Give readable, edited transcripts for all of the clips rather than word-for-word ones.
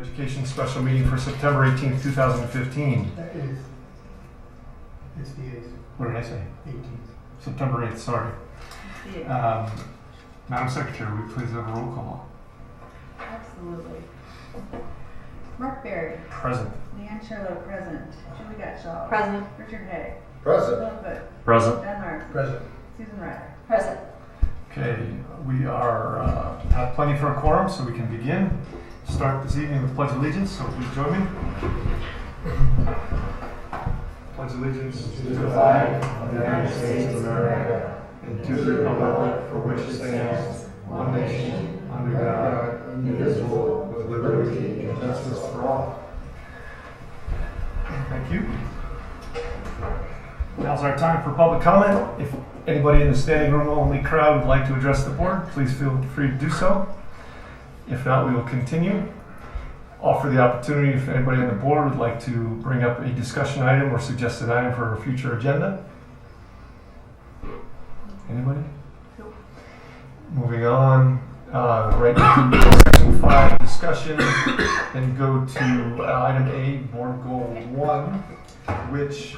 Education special meeting for September 18th, 2015. It's the 8th. What did I say? 18th. September 8th, sorry. Madam Secretary, will you please have a roll call? Absolutely. Mark Berry. Present. Leanne Sherlock, present. Julie Gottschall. Present. Richard Hay. Present. Philip Hood. Present. John Larson. Present. Susan Ryder. Present. Okay, we are have plenty for a quorum, so we can begin. Start this evening with Pledge of Allegiance, so please join me. Pledge allegiance to the flag of the United States of America and to the republic for which it stands, one nation, under God, indivisible, with liberty and justice for all. Thank you. Now's our time for public comment. If anybody in the standing room only crowd would like to address the board, please feel free to do so. If not, we will continue. Offer the opportunity if anybody on the board would like to bring up a discussion item or suggested item for a future agenda. Anybody? Nope. Moving on, right to section 5 discussion, and go to item A, board goal 1, which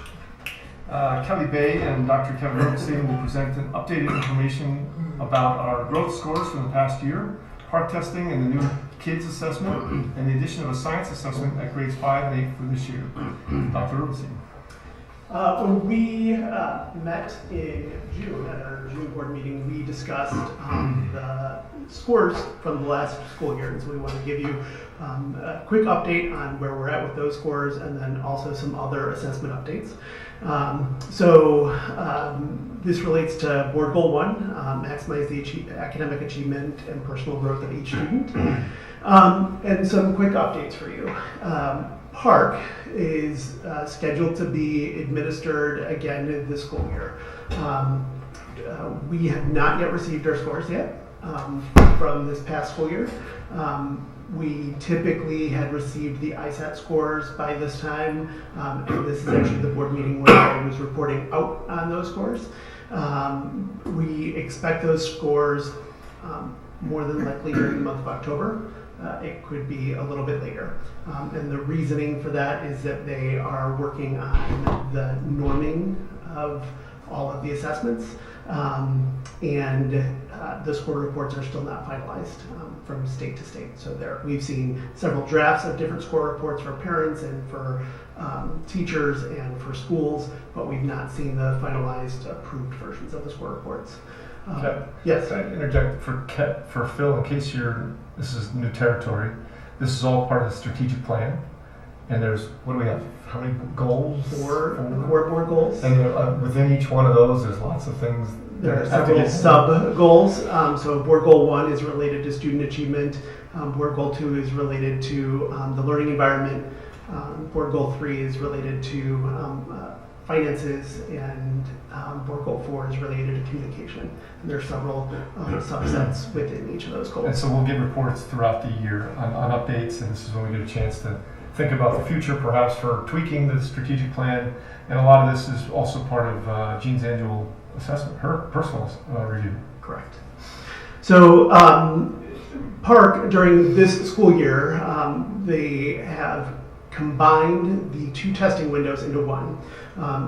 Kelly Bay and Dr. Kevin Rosenstein will present an updated information about our growth scores from the past year, park testing and the new kids assessment, and the addition of a science assessment at grades 5 and 8 for this year. Dr. Rosenstein. When we met in June at our June board meeting, we discussed the scores from the last school year. And so we want to give you a quick update on where we're at with those scores and then also some other assessment updates. This relates to board goal 1, maximize the academic achievement and personal growth of each student. And some quick updates for you. Park is scheduled to be administered again this school year. We have not yet received our scores yet from this past school year. We typically had received the ISAT scores by this time, and this is actually the board meeting where I was reporting out on those scores. We expect those scores more than likely during the month of October. It could be a little bit later. And the reasoning for that is that they are working on the norming of all of the assessments, and the score reports are still not finalized from state to state. So we've seen several drafts of different score reports for parents and for teachers and for schools, but we've not seen the finalized approved versions of the score reports. Yes. Can I interject for Phil, in case this is new territory. This is all part of the strategic plan. And there's, what do we have? How many goals? Four board goals. And within each one of those, there's lots of things. There are several sub goals. So board goal 1 is related to student achievement. Board goal 2 is related to the learning environment. Board goal 3 is related to finances, and board goal 4 is related to communication. And there are several subsets within each of those goals. And so we'll get reports throughout the year on updates, and this is when we get a chance to think about the future, perhaps for tweaking the strategic plan. And a lot of this is also part of Jean's annual assessment, her personal review. Correct. So Park, during this school year, they have combined the 2 testing windows into one.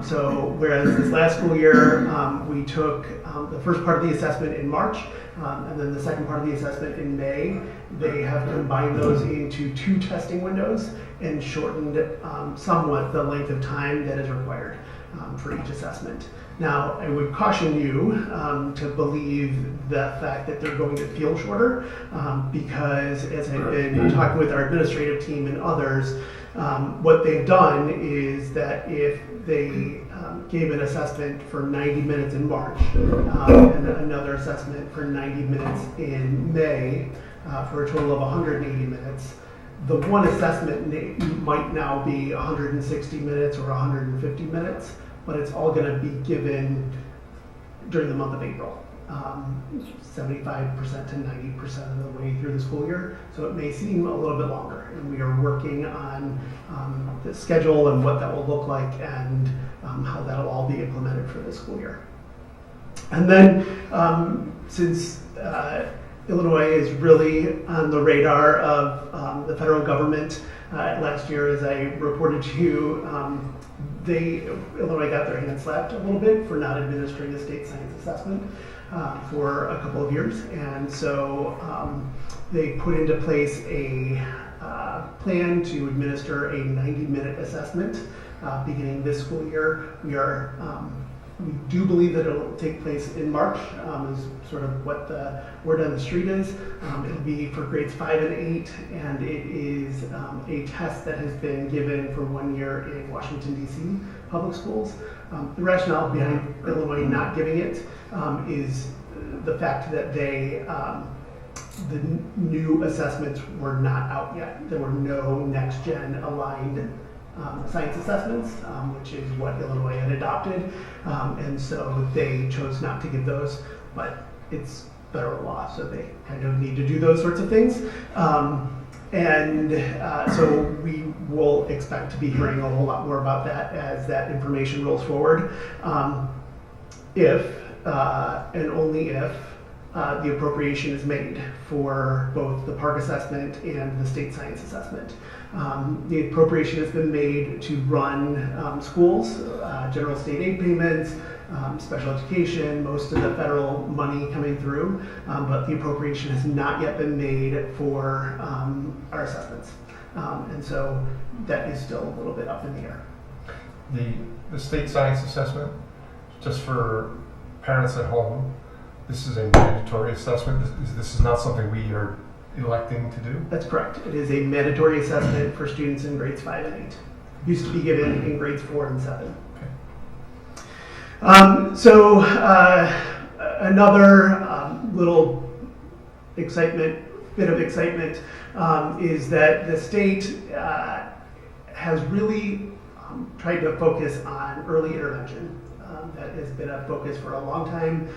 So whereas this last school year, we took the first part of the assessment in March, and then the second part of the assessment in May, they have combined those into 2 testing windows and shortened somewhat the length of time that is required for each assessment. Now, I would caution you to believe the fact that they're going to feel shorter, because as I've been talking with our administrative team and others, what they've done is that if they gave an assessment for 90 minutes in March and another assessment for 90 minutes in May for a total of 180 minutes, the one assessment might now be 160 minutes or 150 minutes, but it's all going to be given during the month of April. 75% to 90% of the way through the school year, so it may seem a little bit longer, and we are working on the schedule and what that will look like and how that'll all be implemented for this school year. And then since Illinois is really on the radar of the federal government. Last year, as I reported to you, Illinois got their hands slapped a little bit for not administering a state science assessment for a couple of years. And so they put into place a plan to administer a 90-minute assessment beginning this school year. We do believe that it'll take place in March, is sort of what the word on the street is. It'll be for grades 5 and 8, and it is a test that has been given for 1 year in Washington, D.C. public schools. The rationale behind Illinois not giving it is the fact that the new assessments were not out yet. There were no next-gen aligned science assessments, which is what Illinois had adopted, and so they chose not to give those, but it's federal law, so they kind of need to do those sorts of things. So we will expect to be hearing a whole lot more about that as that information rolls forward. If and only if the appropriation is made for both the park assessment and the state science assessment. The appropriation has been made to run schools, general state aid payments, special education, most of the federal money coming through, but the appropriation has not yet been made for our assessments. And so that is still a little bit up in the air. The state science assessment, just for parents at home, this is a mandatory assessment. This is not something we are electing to do. That's correct. It is a mandatory assessment for students in grades 5 and 8. Used to be given in grades 4 and 7. Okay. Another little bit of excitement is that the state has really tried to focus on early intervention. That has been a focus for a long time,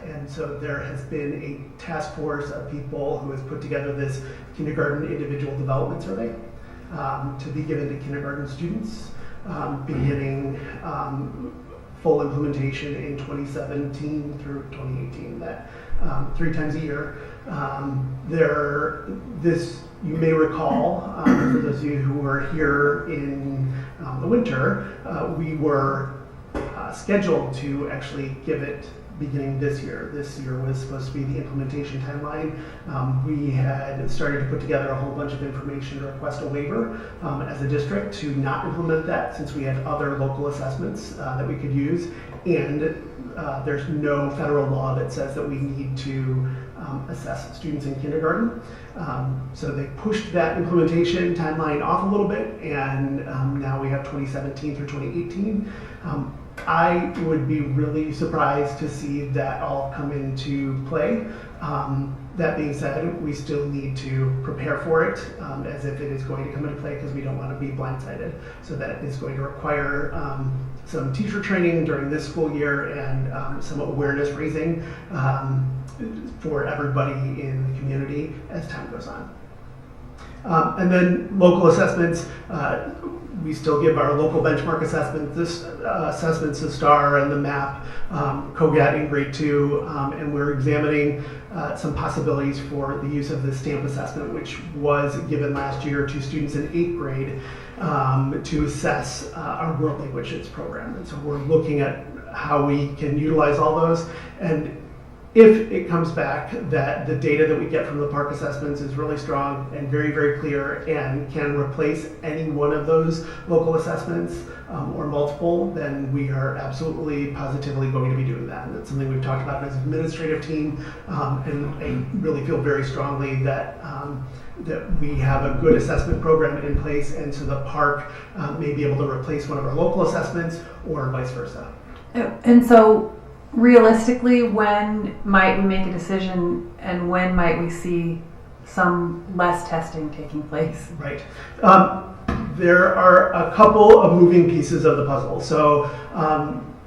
and so there has been a task force of people who has put together this kindergarten individual development survey to be given to kindergarten students, beginning full implementation in 2017 through 2018. That 3 times a year. You may recall, for those of you who were here in the winter, we were scheduled to actually give it beginning this year. This year was supposed to be the implementation timeline. We had started to put together a whole bunch of information to request a waiver as a district to not implement that, since we had other local assessments that we could use, and there's no federal law that says that we need to assess students in kindergarten. So they pushed that implementation timeline off a little bit, and now we have 2017 through 2018. I would be really surprised to see that all come into play. That being said, we still need to prepare for it as if it is going to come into play, because we don't want to be blindsided. So that is going to require some teacher training during this school year and some awareness raising for everybody in the community as time goes on. And then local assessments. We still give our local benchmark assessments the STAR and the MAP, COGAT in grade 2, and we're examining some possibilities for the use of the STAMP assessment, which was given last year to students in 8th grade to assess our world languages program. And so we're looking at how we can utilize all those. And if it comes back that the data that we get from the park assessments is really strong and very, very clear and can replace any one of those local assessments or multiple, then we are absolutely positively going to be doing that. And that's something we've talked about as an administrative team, and I really feel very strongly that that we have a good assessment program in place, and so the park may be able to replace one of our local assessments or vice versa. And so realistically, when might we make a decision, and when might we see some less testing taking place? Right. There are a couple of moving pieces of the puzzle. So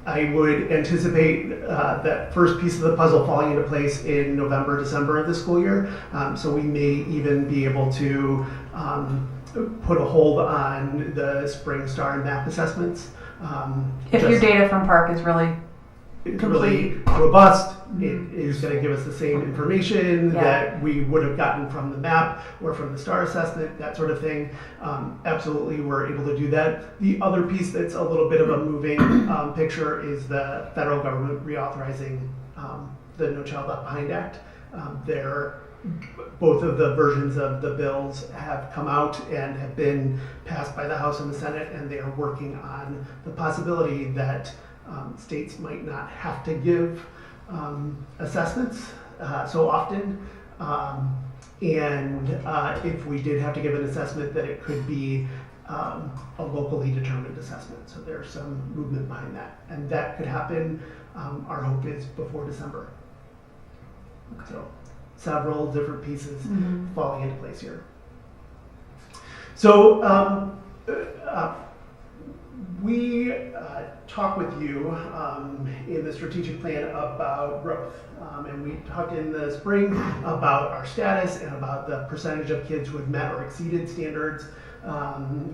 I would anticipate that first piece of the puzzle falling into place in November, December of this school year. So we may even be able to put a hold on the spring STAR and MAP assessments. If your data from Park is really really robust, it is going to give us the same information Yeah. that we would have gotten from the map or from the STAR assessment, that sort of thing. Absolutely, we're able to do that. The other piece that's a little bit of a moving picture is the federal government reauthorizing the No Child Left Behind Act. Both of the versions of the bills have come out and have been passed by the House and the Senate, and they are working on the possibility that states might not have to give assessments so often. And if we did have to give an assessment, that it could be a locally determined assessment. So there's some movement behind that. And that could happen, our hope is, before December. So several different pieces falling into place here. So we talk with you in the strategic plan about growth. And we talked in the spring about our status and about the percentage of kids who had met or exceeded standards,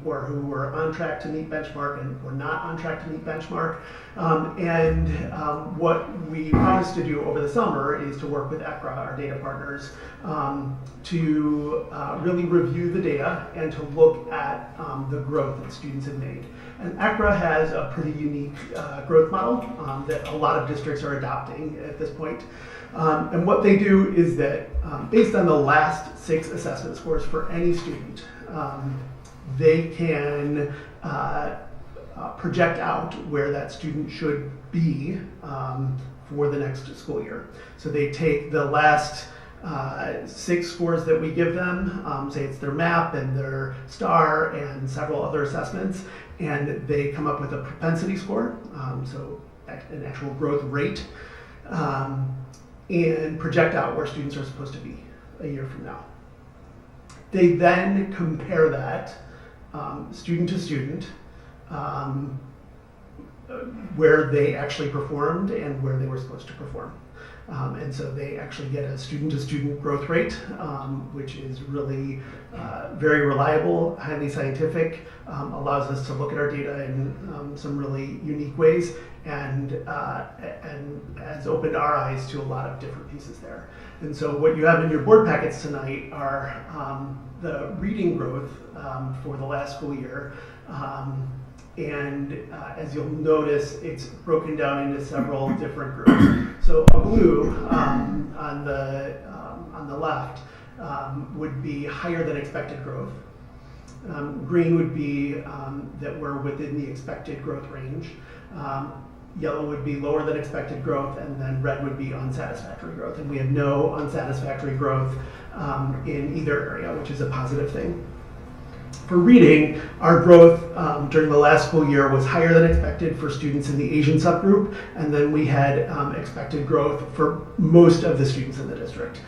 or who were on track to meet benchmark and were not on track to meet benchmark. What we promised to do over the summer is to work with ECRA, our data partners, to really review the data and to look at the growth that students have made. And ECRA has a pretty unique growth model that a lot of districts are adopting at this point. And what they do is that based on the last 6 assessment scores for any student, they can project out where that student should be for the next school year. So they take the last 6 scores that we give them, say it's their MAP and their STAR and several other assessments, and they come up with a propensity score, so an actual growth rate, and project out where students are supposed to be a year from now. They then compare that student to student, where they actually performed and where they were supposed to perform. And so they actually get a student-to-student growth rate, which is really very reliable, highly scientific, allows us to look at our data in some really unique ways, and has opened our eyes to a lot of different pieces there. And so what you have in your board packets tonight are the reading growth for the last school year. As you'll notice, it's broken down into several different groups. So a blue on the left would be higher than expected growth. Green would be that we're within the expected growth range. Yellow would be lower than expected growth, and then red would be unsatisfactory growth. And we have no unsatisfactory growth in either area, which is a positive thing. For reading, our growth during the last school year was higher than expected for students in the Asian subgroup, and then we had expected growth for most of the students in the district.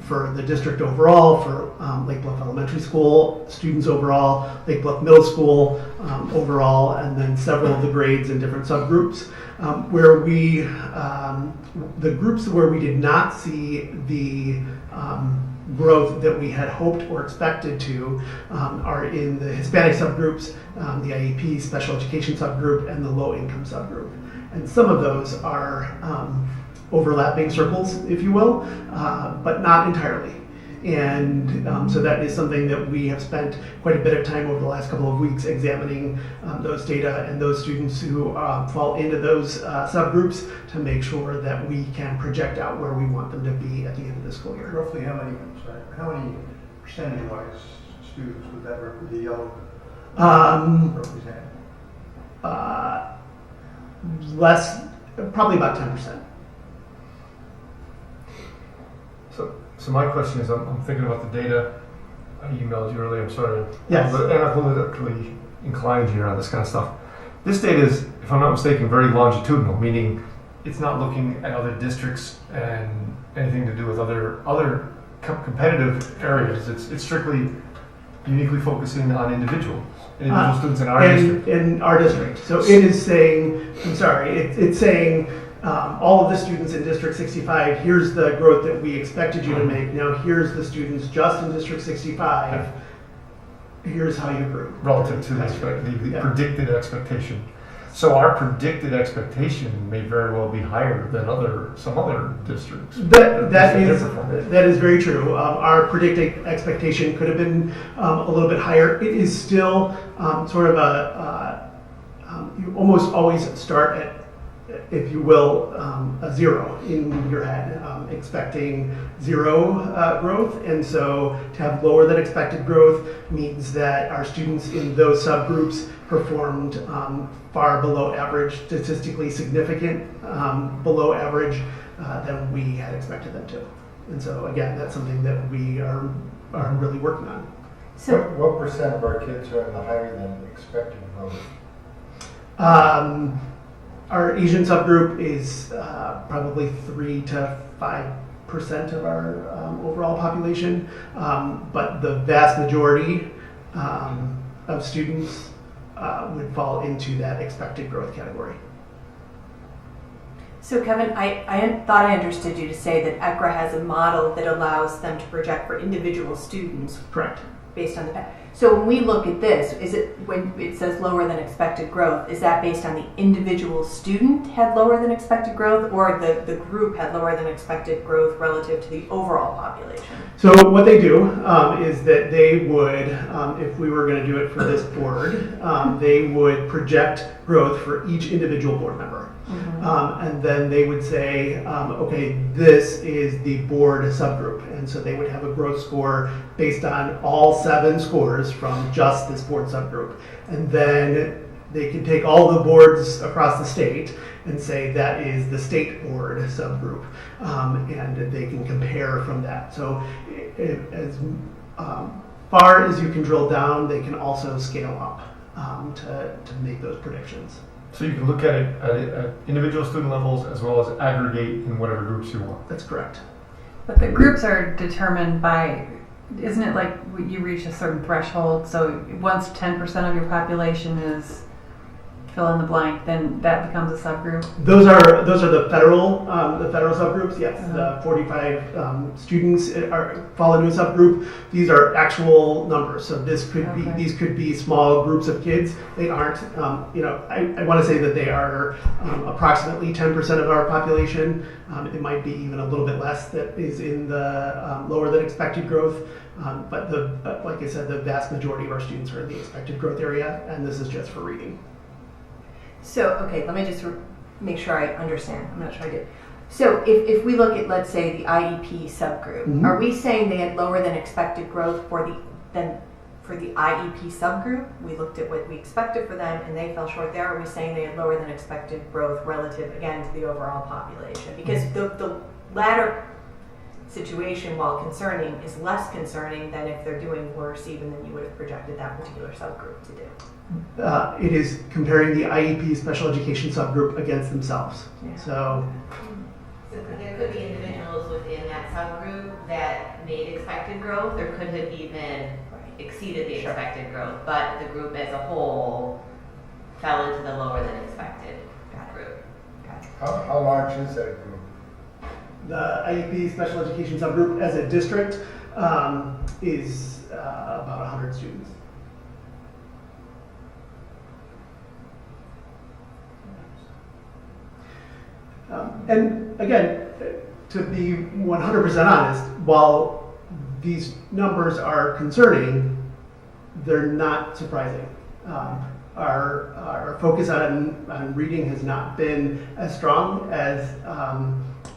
For the district overall, for Lake Bluff Elementary School students overall, Lake Bluff Middle School overall, and then several of the grades in different subgroups. The groups where we did not see the growth that we had hoped or expected to are in the Hispanic subgroups, the IEP special education subgroup, and the low income subgroup. And some of those are overlapping circles, if you will, but not entirely. And so that is something that we have spent quite a bit of time over the last couple of weeks examining those data and those students who fall into those subgroups to make sure that we can project out where we want them to be at the end of the school year. Roughly how many percentage-wise students would that the yellow represent? Probably about 10%. So my question is, I'm thinking about the data. I emailed you earlier, I'm sorry. Yes. I'm analytically inclined here on this kind of stuff. This data is, if I'm not mistaken, very longitudinal, meaning it's not looking at other districts and anything to do with other competitive areas. It's strictly uniquely focusing on individual students in our district. In our district. So it is saying, it's saying all of the students in District 65, here's the growth that we expected you to make. Now here's the students just in District 65. Here's how you grew. Relative to the predicted expectation. So our predicted expectation may very well be higher than some other districts. That is very true. Our predicted expectation could have been a little bit higher. It is still sort of you almost always start at, if you will, a zero in your head, expecting zero growth. And so to have lower than expected growth means that our students in those subgroups performed far below average, statistically significant below average than we had expected them to. And so again, that's something that we are really working on. So, What percent of our kids are in the higher than expected growth? Our Asian subgroup is probably 3 to 5% of our overall population, but the vast majority of students would fall into that expected growth category. So Kevin, I thought I understood you to say that ECRA has a model that allows them to project for individual students Correct. based on the past. So when we look at this, is it when it says lower than expected growth, is that based on the individual student had lower than expected growth, or the group had lower than expected growth relative to the overall population? So what they do is that they would, if we were going to do it for this board, they would project growth for each individual board member. And then they would say, okay, this is the board subgroup. And so they would have a growth score based on all 7 scores from just this board subgroup. And then they can take all the boards across the state and say that is the state board subgroup. And they can compare from that. So as far as you can drill down, they can also scale up to make those predictions. So you can look at it at individual student levels as well as aggregate in whatever groups you want. That's correct. but the groups are determined by, isn't it like you reach a certain threshold? So once 10% of your population is fill in the blank, then that becomes a subgroup. Those are the federal subgroups. Yes, the 45 students fall into a subgroup. These are actual numbers. So these could be small groups of kids. They aren't. I want to say that they are approximately 10% of our population. It might be even a little bit less that is in the lower than expected growth. But like I said, the vast majority of our students are in the expected growth area, and this is just for reading. So, okay, let me just make sure I understand. I'm not sure I did. So if we look at, let's say, the IEP subgroup, Mhm. are we saying they had lower than expected growth for the IEP subgroup? We looked at what we expected for them and they fell short there. Are we saying they had lower than expected growth relative, again, to the overall population? Because the latter situation, while concerning, is less concerning than if they're doing worse even than you would have projected that particular subgroup to do. It is comparing the IEP special education subgroup against themselves. Yeah. So So there could be individuals within that subgroup that made expected growth, or could have even exceeded the expected growth, but the group as a whole fell into the lower than expected group. How large is that group? the IEP special education subgroup as a district is about 100 students. And again, to be 100% honest, while these numbers are concerning, they're not surprising. Our focus on reading has not been as strong as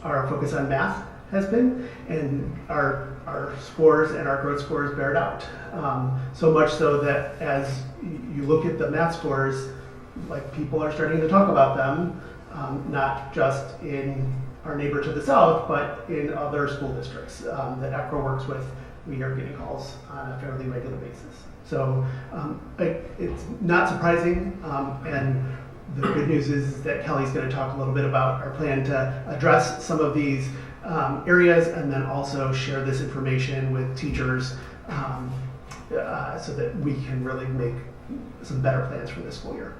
our focus on math has been, and our scores and our growth scores bear it out. So much so that as you look at the math scores, like people are starting to talk about them, not just in our neighbor to the south, but in other school districts that ECRA works with. We are getting calls on a fairly regular basis. So it's not surprising, and the good news is that Kelly's going to talk a little bit about our plan to address some of these areas and then also share this information with teachers so that we can really make some better plans for this school year.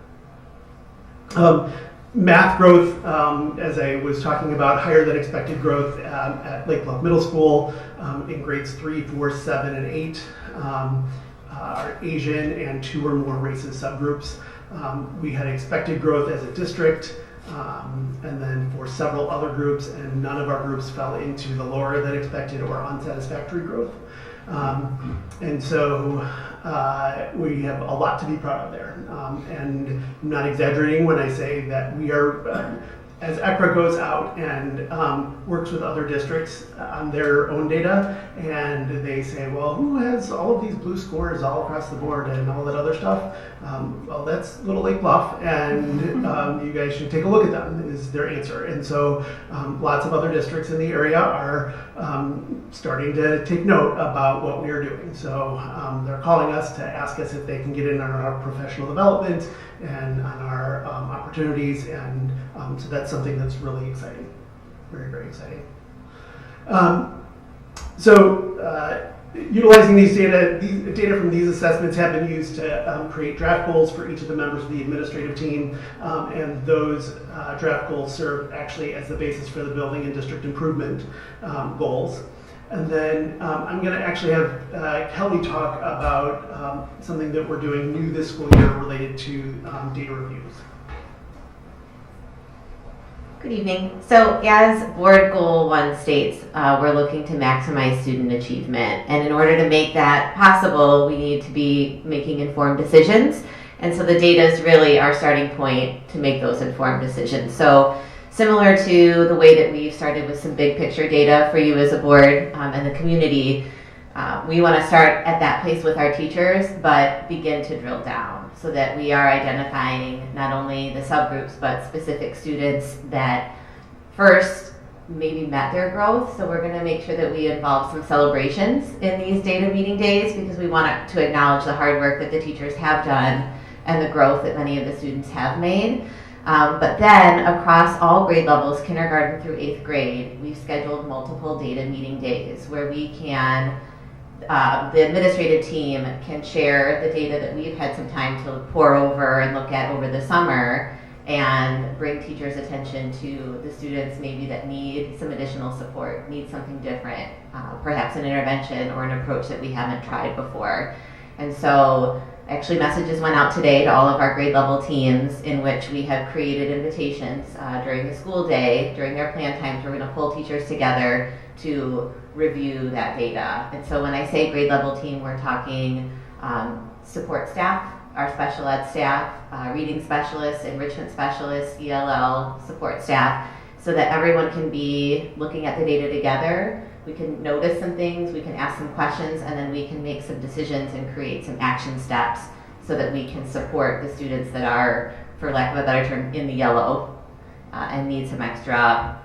Math growth, as I was talking about, higher than expected growth at Lake Bluff Middle School in grades 3, 4, 7, and 8. Our Asian and 2 or more races subgroups We had expected growth as a district, and then for several other groups, and none of our groups fell into the lower than expected or unsatisfactory growth. And so we have a lot to be proud of there. And I'm not exaggerating when I say that we are, as ECRA goes out and works with other districts on their own data, and they say, well, who has all of these blue scores all across the board and all that other stuff? Well, that's Little Lake Bluff, and you guys should take a look at them, is their answer. And so lots of other districts in the area are starting to take note about what we are doing. So they're calling us to ask us if they can get in on our professional development and on our opportunities, and so that's something that's really exciting, very, very exciting. Utilizing these data from these assessments have been used to create draft goals for each of the members of the administrative team, and those draft goals serve actually as the basis for the building and district improvement goals. And then I'm going to actually have Kelly talk about something that we're doing new this school year related to data reviews. Good evening. So as Board Goal 1 states, we're looking to maximize student achievement. And in order to make that possible, we need to be making informed decisions. And so the data is really our starting point to make those informed decisions. So similar to the way that we've started with some big picture data for you as a board and the community, we want to start at that place with our teachers, but begin to drill down so that we are identifying not only the subgroups, but specific students that first maybe met their growth. So we're going to make sure that we involve some celebrations in these data meeting days, because we want to acknowledge the hard work that the teachers have done and the growth that many of the students have made. But then across all grade levels, kindergarten through 8th grade, we've scheduled multiple data meeting days where we can, the administrative team can share the data that we've had some time to pour over and look at over the summer, and bring teachers' attention to the students maybe that need some additional support, need something different, perhaps an intervention or an approach that we haven't tried before. And so actually messages went out today to all of our grade level teams, in which we have created invitations during the school day, during their plan times. We're going to pull teachers together to review that data. And so when I say grade level team, we're talking support staff, our special ed staff, reading specialists, enrichment specialists, ELL support staff, so that everyone can be looking at the data together. We can notice some things, we can ask some questions, and then we can make some decisions and create some action steps so that we can support the students that are, for lack of a better term, in the yellow and need some extra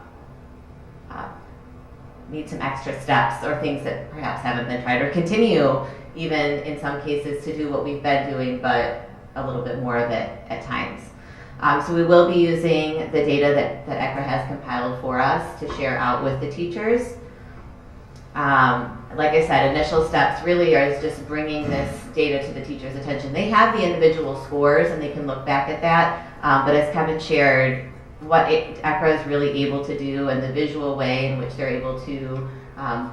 steps or things that perhaps haven't been tried, or continue even in some cases to do what we've been doing, but a little bit more of it at times. So we will be using the data that ECRA has compiled for us to share out with the teachers. Like I said, initial steps really are just bringing this data to the teacher's attention. They have the individual scores and they can look back at that, but as Kevin shared, what ECRA is really able to do and the visual way in which they're able to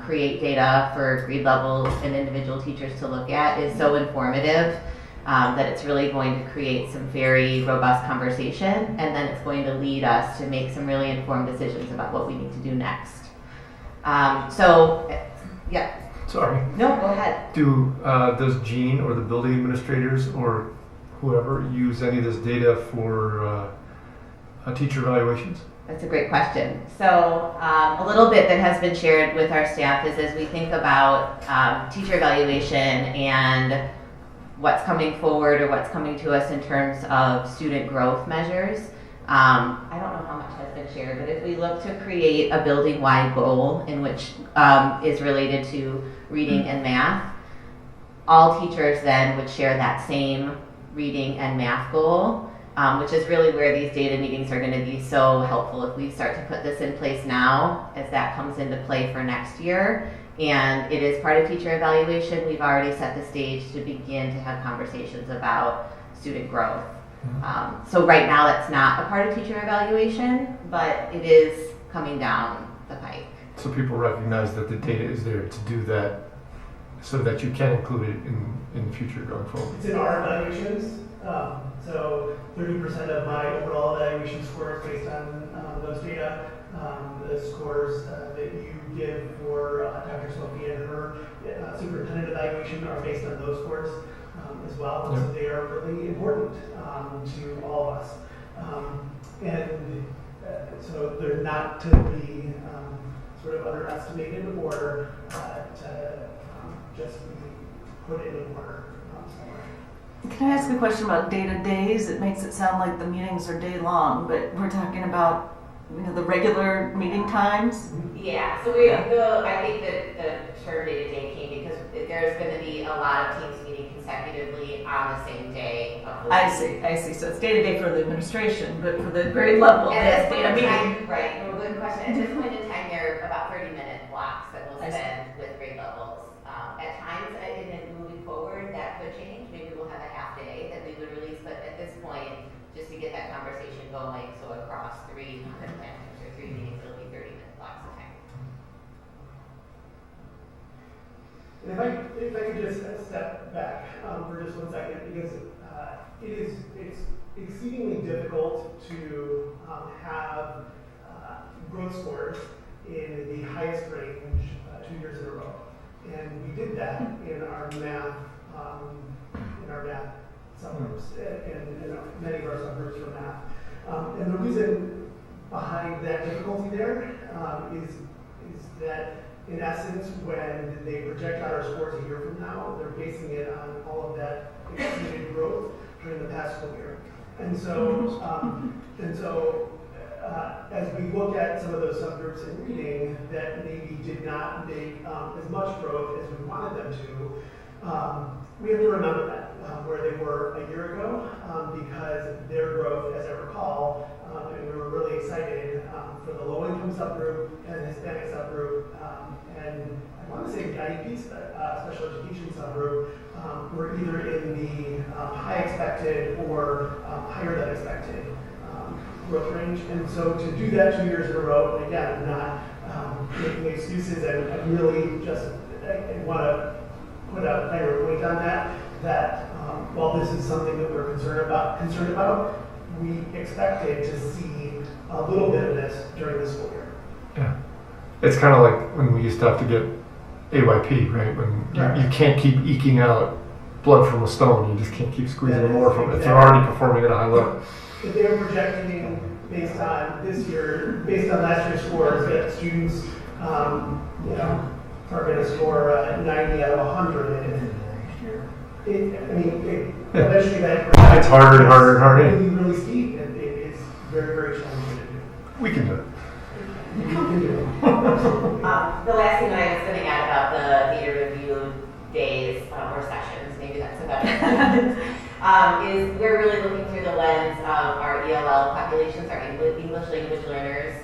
create data for grade levels and individual teachers to look at is so informative that it's really going to create some very robust conversation, and then it's going to lead us to make some really informed decisions about what we need to do next. Yeah. Sorry. No, go ahead. Does Jean or the building administrators or whoever use any of this data for teacher evaluations? That's a great question. So a little bit that has been shared with our staff is, as we think about teacher evaluation and what's coming forward or what's coming to us in terms of student growth measures, I don't know how much has been shared, but if we look to create a building-wide goal in which is related to reading and math, all teachers then would share that same reading and math goal, which is really where these data meetings are going to be so helpful if we start to put this in place now, as that comes into play for next year. And it is part of teacher evaluation. We've already set the stage to begin to have conversations about student growth. So right now that's not a part of teacher evaluation, but it is coming down the pike. So people recognize that the data is there to do that, so that you can include it in future going forward. It's in our evaluations. So 30% of my overall evaluation score is based on those data. The scores that you give for Dr. Smokey and her superintendent evaluation are based on those scores as well. Yep. So they are really important to all of us. So they're not to be sort of underestimated or to just be put in a corner somewhere. Can I ask a question about days? It makes it sound like the meetings are day long, but we're talking about the regular meeting times. Yeah, so I think that the term day-to-day came because there's going to be a lot of teams meeting consecutively on the same day. Of the I week. see. So it's day to day for the administration, but for the grade level, At that's this data point in meeting. time, right, well, good question. At this point in time, there are about 30-minute blocks that we'll I see. spend with grade levels. At times, and then moving forward, that could change. Maybe we'll have a half day that we would release, but at this point, just to get that conversation going, so across 3 meetings, it'll be 30-minute blocks of time. And if I could just step back for just 1 second, because it's exceedingly difficult to have growth scores in the highest range 2 years in a row. And we did that in our math subgroups, and many of our subgroups for math. And the reason behind that difficulty there is that in essence, when they project out our scores a year from now, they're basing it on all of that exceeded growth during the past school year. And so, as we look at some of those subgroups in reading that maybe did not make as much growth as we wanted them to, we have to remember that where they were a year ago, because their growth, as I recall, and we were really excited for the low-income subgroup and the Hispanic subgroup, and I want to say the IEP special education subgroup were either in the high expected or higher than expected growth range. And so to do that 2 years in a row, and again, I'm not making excuses, and I really just I want to put a finer point on that while this is something that we're concerned about, we expected to see a little bit of this during the school year. Yeah. It's kind of like when we used to have to get AYP, right? When you can't keep eking out blood from a stone, you just can't keep squeezing more from it. If they're already performing at a high level. If they're projecting based on last year's scores, that students, are going to score 90 out of 100. Eventually that It's harder and harder and harder. really, really steep, and it's very, very challenging to do. We can do it. You can do it. The last thing that I was going to add about the data review days or sessions, maybe that's a better is we're really looking through the lens of our ELL populations, our English language learners,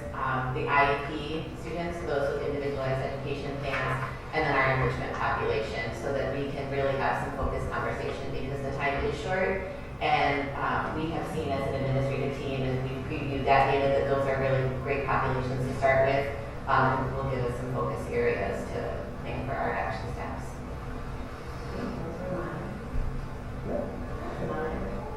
the IEP students, those with individualized education plans, and then our enrichment population, so that we can really have some focused conversation because the time is short. And we have seen as an administrative team, and we previewed that data, that those are really great populations to start with, and will give us some focus areas to plan for our action steps.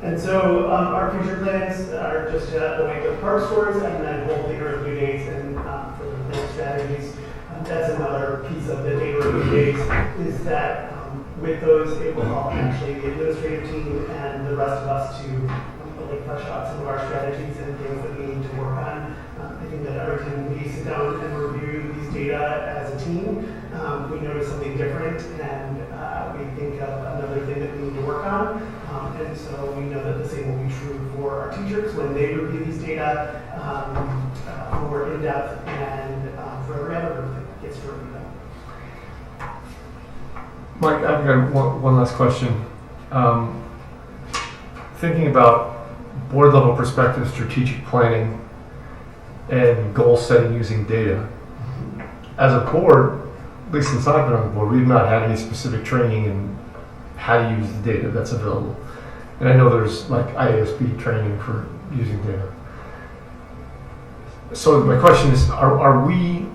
And so our future plans are just to await the park scores and then hold data review days and for the plan strategies. That's another piece of the data review days, is that with those, it will help actually the administrative team and the rest of us to really flesh out some of our strategies and things that we need to work on. I think that every time we sit down and review these data as a team, we notice something different, and we think of another thing that we need to work on. And so we know that the same will be true for our teachers when they review these data more in depth, and for every other group that gets to review them. Mike, I've got one last question. Thinking about board level perspective, strategic planning, and goal setting using data. As a board, at least since I've been on the board, we've not had any specific training in how to use the data that's available. And I know there's like IASB training for using data. So my question is, are we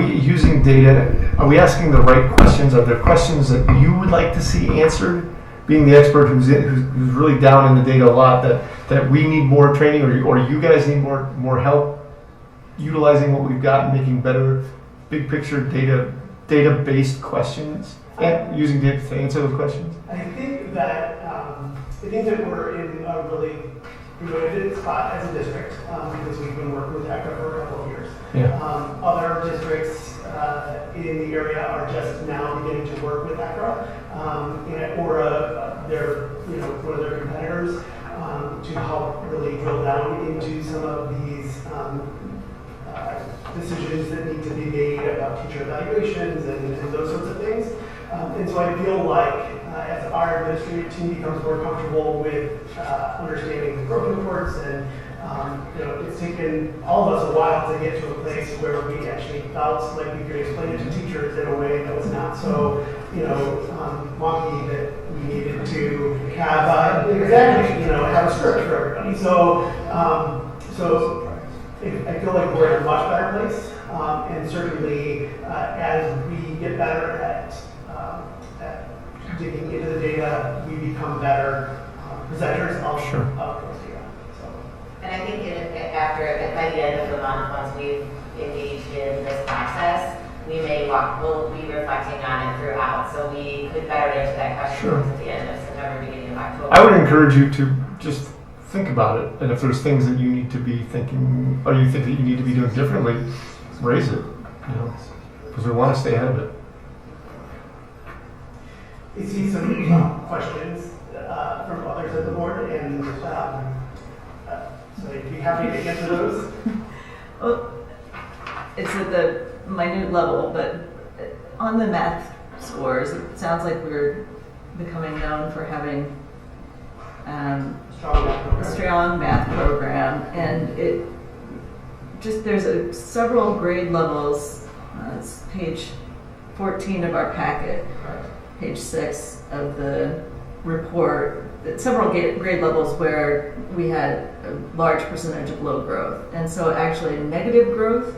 using data? Are we asking the right questions? Are there questions that you would like to see answered being the expert who's really down in the data a lot, that we need more training, or you guys need more help utilizing what we've got and making better big picture data-based questions and using data to answer those questions? I think that we're in a really good spot as a district because we've been working with ECHA for a couple of years. Yeah. Other districts in the area are just now beginning to work with ECHA or they're one of their competitors to help really drill down into some of these decisions that need to be made about teacher evaluations and those sorts of things. And so I feel like as our administrative team becomes more comfortable with understanding the growth reports and it's taken all of us a while to get to a place where we actually felt like we could explain it to teachers in a way that was not so wonky that we needed to have have a script for everybody. So I feel like we're in a much better place, and certainly as we get better at digging into the data, we become better presenters of those data. So. And I think by the end of the month, once we've engaged in this process, we'll be reflecting on it throughout, so we could better answer that question at the end of September, beginning of October. I would encourage you to just think about it, and if there's things that you need to be thinking, or you think that you need to be doing differently, raise it, because we want to stay ahead of it. I see some questions from others at the board, and so I'd be happy to answer those. Well, it's at the minute level, but on the math scores, it sounds like we're becoming known for having a strong math program, and there's several grade levels. It's page 14 of our packet, page 6 of the report. Several grade levels where we had a large percentage of low growth, and so actually negative growth,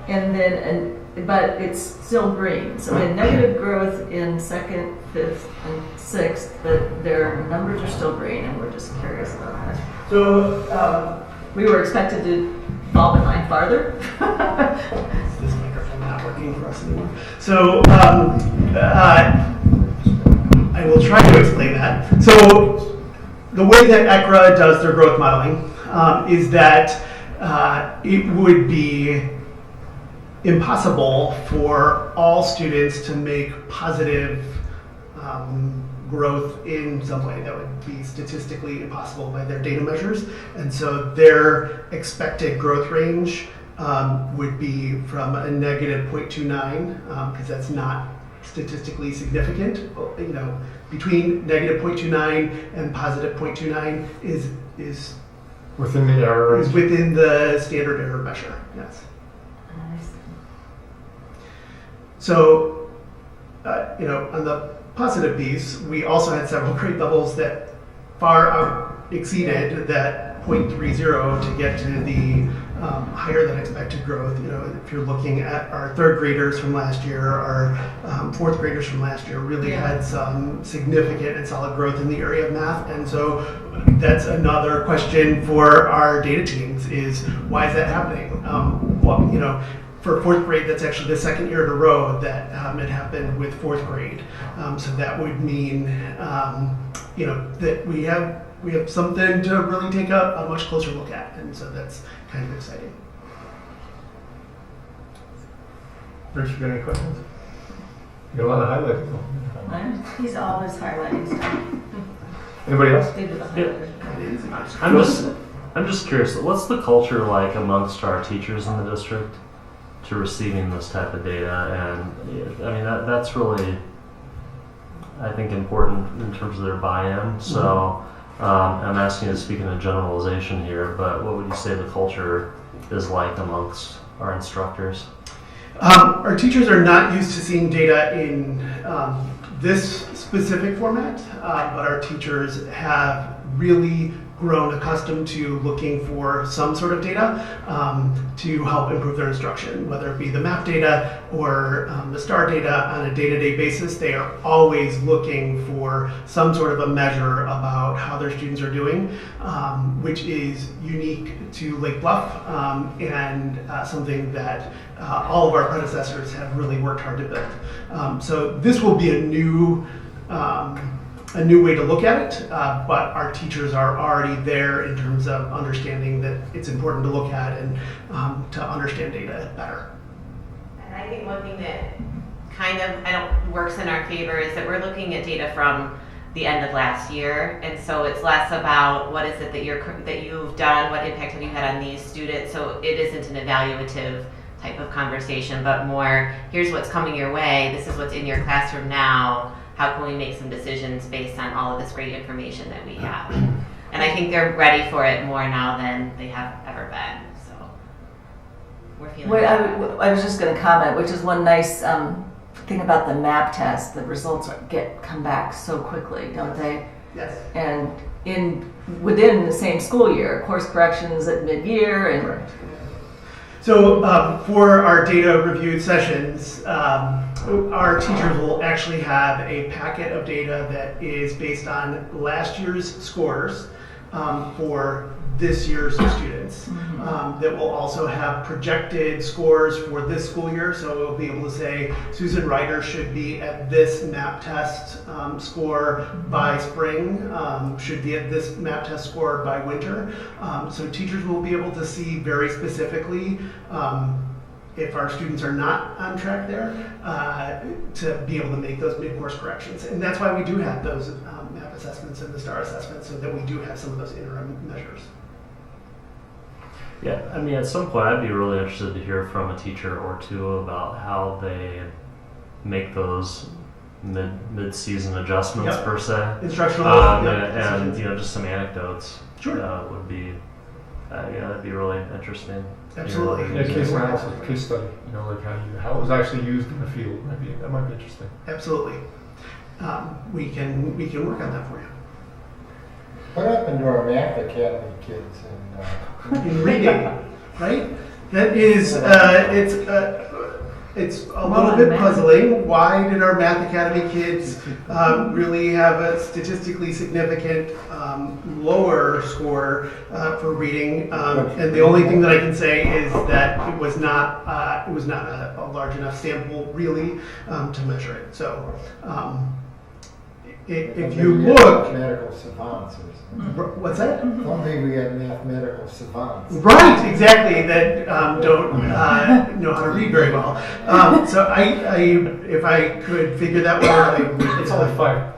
but it's still green. So we had negative growth in 2nd, 5th, and 6th, but their numbers are still green, and we're just curious about that. So we were expected to fall behind farther. Is this microphone not working for us anymore? So I will try to explain that. So the way that ECRA does their growth modeling is that it would be impossible for all students to make positive growth in some way. That would be statistically impossible by their data measures. And so their expected growth range would be from a negative 0.29, because that's not statistically significant. Between negative 0.29 and positive 0.29 is within the error range. Is within the standard error measure. Yes. So, on the positive piece, we also had several grade levels that far exceeded that 0.30 to get to the higher than expected growth. If you're looking at our 3rd graders from last year, our 4th graders from last year really had some significant and solid growth in the area of math. And so that's another question for our data teams is why is that happening? For 4th grade, that's actually the 2nd year in a row that it happened with 4th grade. So that would mean, that we have something to really take a much closer look at, and so that's kind of exciting. Rich, you got any questions? You got a lot of highlighting. He's always highlighting stuff. Anybody else? I'm just curious, what's the culture like amongst our teachers in the district to receiving this type of data? And I mean, that's really, I think, important in terms of their buy-in. So I'm asking you to speak in a generalization here, but what would you say the culture is like amongst our instructors? Our teachers are not used to seeing data in this specific format, but our teachers have really grown accustomed to looking for some sort of data to help improve their instruction, whether it be the math data or the STAR data on a day-to-day basis. They are always looking for some sort of a measure about how their students are doing, which is unique to Lake Bluff and something that all of our predecessors have really worked hard to build. So this will be a new way to look at it, but our teachers are already there in terms of understanding that it's important to look at and to understand data better. And I think one thing that kind of works in our favor is that we're looking at data from the end of last year, and so it's less about what is it that you've done, what impact have you had on these students. So it isn't an evaluative type of conversation, but more, here's what's coming your way, this is what's in your classroom now, how can we make some decisions based on all of this great information that we have. And I think they're ready for it more now than they have ever been, so we're feeling Wait, good. I was just going to comment, which is one nice thing about the MAP test. The results come back so quickly, don't they? Yes. And within the same school year, course corrections at mid-year, and Correct. So for our data review sessions, our teachers will actually have a packet of data that is based on last year's scores for this year's students. That will also have projected scores for this school year, so we'll be able to say Susan Ryder should be at this MAP test score by spring, should be at this MAP test score by winter. So teachers will be able to see very specifically if our students are not on track there, to be able to make those mid-course corrections. And that's why we do have those MAP assessments and the STAR assessments, so that we do have some of those interim measures. Yeah, I mean, at some point, I'd be really interested to hear from a teacher or two about how they make those mid-season adjustments, Yep. per se. Instructional And decisions. just some anecdotes. Sure. Would be, that'd be really interesting. Absolutely. Yeah, case analysis, case study, like how it was actually used in the field. That might be interesting. Absolutely. We can work on that for you. What happened to our Math Academy kids In reading, right? That is, it's a little bit puzzling. Why did our Math Academy kids really have a statistically significant lower score for reading? And the only thing that I can say is that it was not a large enough sample really to measure it. So if you look, mathematical savants or something. what's that? Don't think we had mathematical savants. Right, exactly. That don't know how to read very well. So if I could figure that one out, I would. It's only five.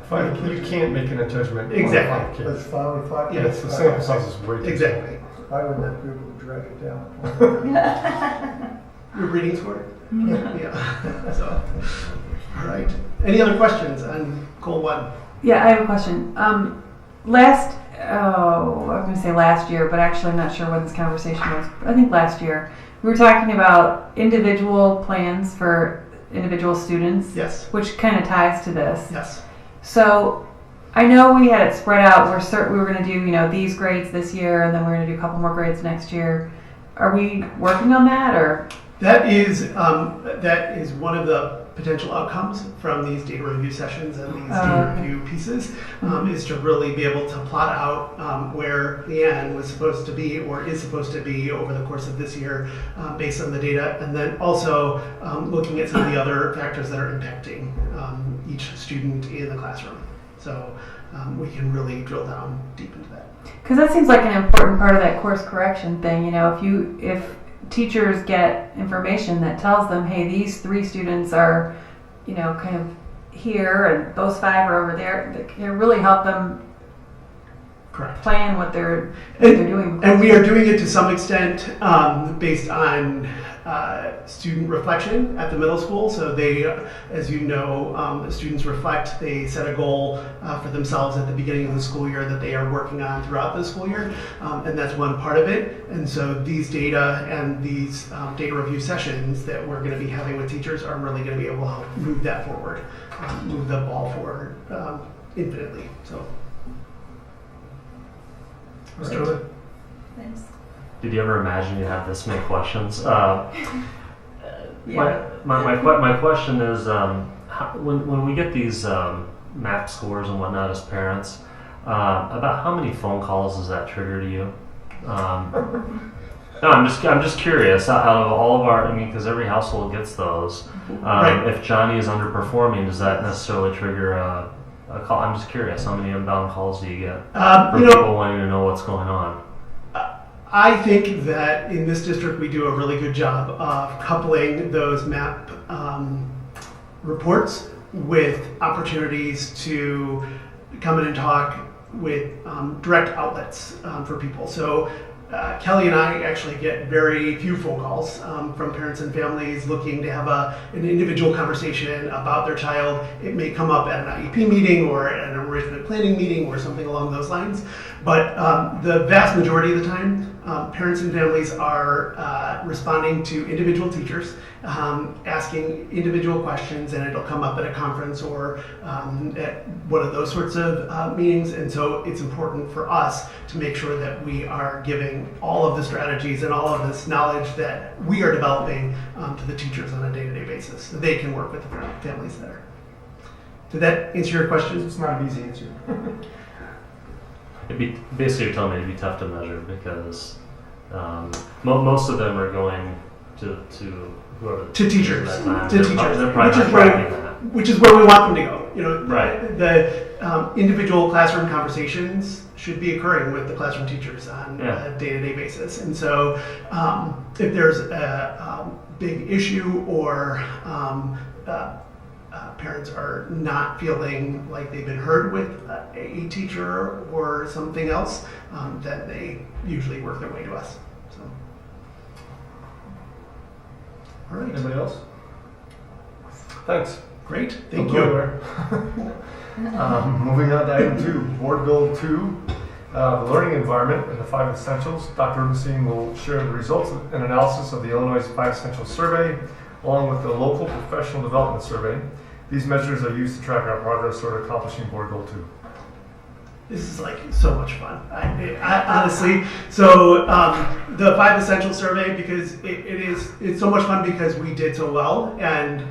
You can't make an judgment. Exactly. Let's follow the five. Yeah, Yes, the sample size is way too Exactly. I would that group would drag it down. Your reading score? Yeah. So, all right. Any other questions on goal 1? Yeah, I have a question. I was going to say last year, but actually I'm not sure when this conversation was. I think last year we were talking about individual plans for individual students. Yes. Which kind of ties to this. Yes. So I know we had it spread out. We were going to do, these grades this year, and then we're going to do a couple more grades next year. Are we working on that, or? That is one of the potential outcomes from these data review sessions and these data review pieces, is to really be able to plot out where Leanne was supposed to be or is supposed to be over the course of this year based on the data, and then also looking at some of the other factors that are impacting each student in the classroom. So we can really drill down deep into that. Because that seems like an important part of that course correction thing. If teachers get information that tells them, hey, these 3 students are, kind of here, and those 5 are over there, that can really help them Correct. plan what they're doing. And we are doing it to some extent based on student reflection at the middle school. So they, as you know, the students reflect, they set a goal for themselves at the beginning of the school year that they are working on throughout the school year. And that's one part of it. And so these data and these data review sessions that we're going to be having with teachers are really going to be able to help move that forward, move the ball forward infinitely. So. Mr. Lee? Thanks. Did you ever imagine you'd have this many questions? Yeah. My question is, when we get these MAP scores and whatnot as parents, about how many phone calls does that trigger to you? No, I'm just curious. Out of all of our, because every household gets those. Right. If Johnny is underperforming, does that necessarily trigger a call? I'm just curious. How many inbound calls do you get from people wanting to know what's going on? I think that in this district we do a really good job of coupling those MAP reports with opportunities to come in and talk with direct outlets for people. So Kelly and I actually get very few phone calls from parents and families looking to have an individual conversation about their child. It may come up at an IEP meeting or at an enrichment planning meeting or something along those lines. But the vast majority of the time, parents and families are responding to individual teachers, asking individual questions, and it'll come up at a conference or at one of those sorts of meetings. And so it's important for us to make sure that we are giving all of the strategies and all of this knowledge that we are developing to the teachers on a day-to-day basis so they can work with the families there. Did that answer your question? It's not an easy answer. It'd be basically you're telling me it'd be tough to measure because most of them are going to whoever To teachers. at that time. To They're teachers. They're probably Which is not tracking that. Which is where we want them to go. You know, Right. the individual classroom conversations should be occurring with the classroom teachers on a day-to-day basis. And so if there's a big issue or parents are not feeling like they've been heard with a teacher or something else, then they usually work their way to us. So. All right. Anybody else? Thanks. Great. Don't Thank go you. anywhere. Moving on to item 2, Board Goal 2, the learning environment and the 5 essentials. Dr. Rubenstein will share the results and analysis of the Illinois 5 Essentials Survey, along with the local professional development survey. These measures are used to track our progress toward accomplishing Board Goal 2. This is like so much fun. I honestly, so the 5 Essentials Survey, because it's so much fun because we did so well, and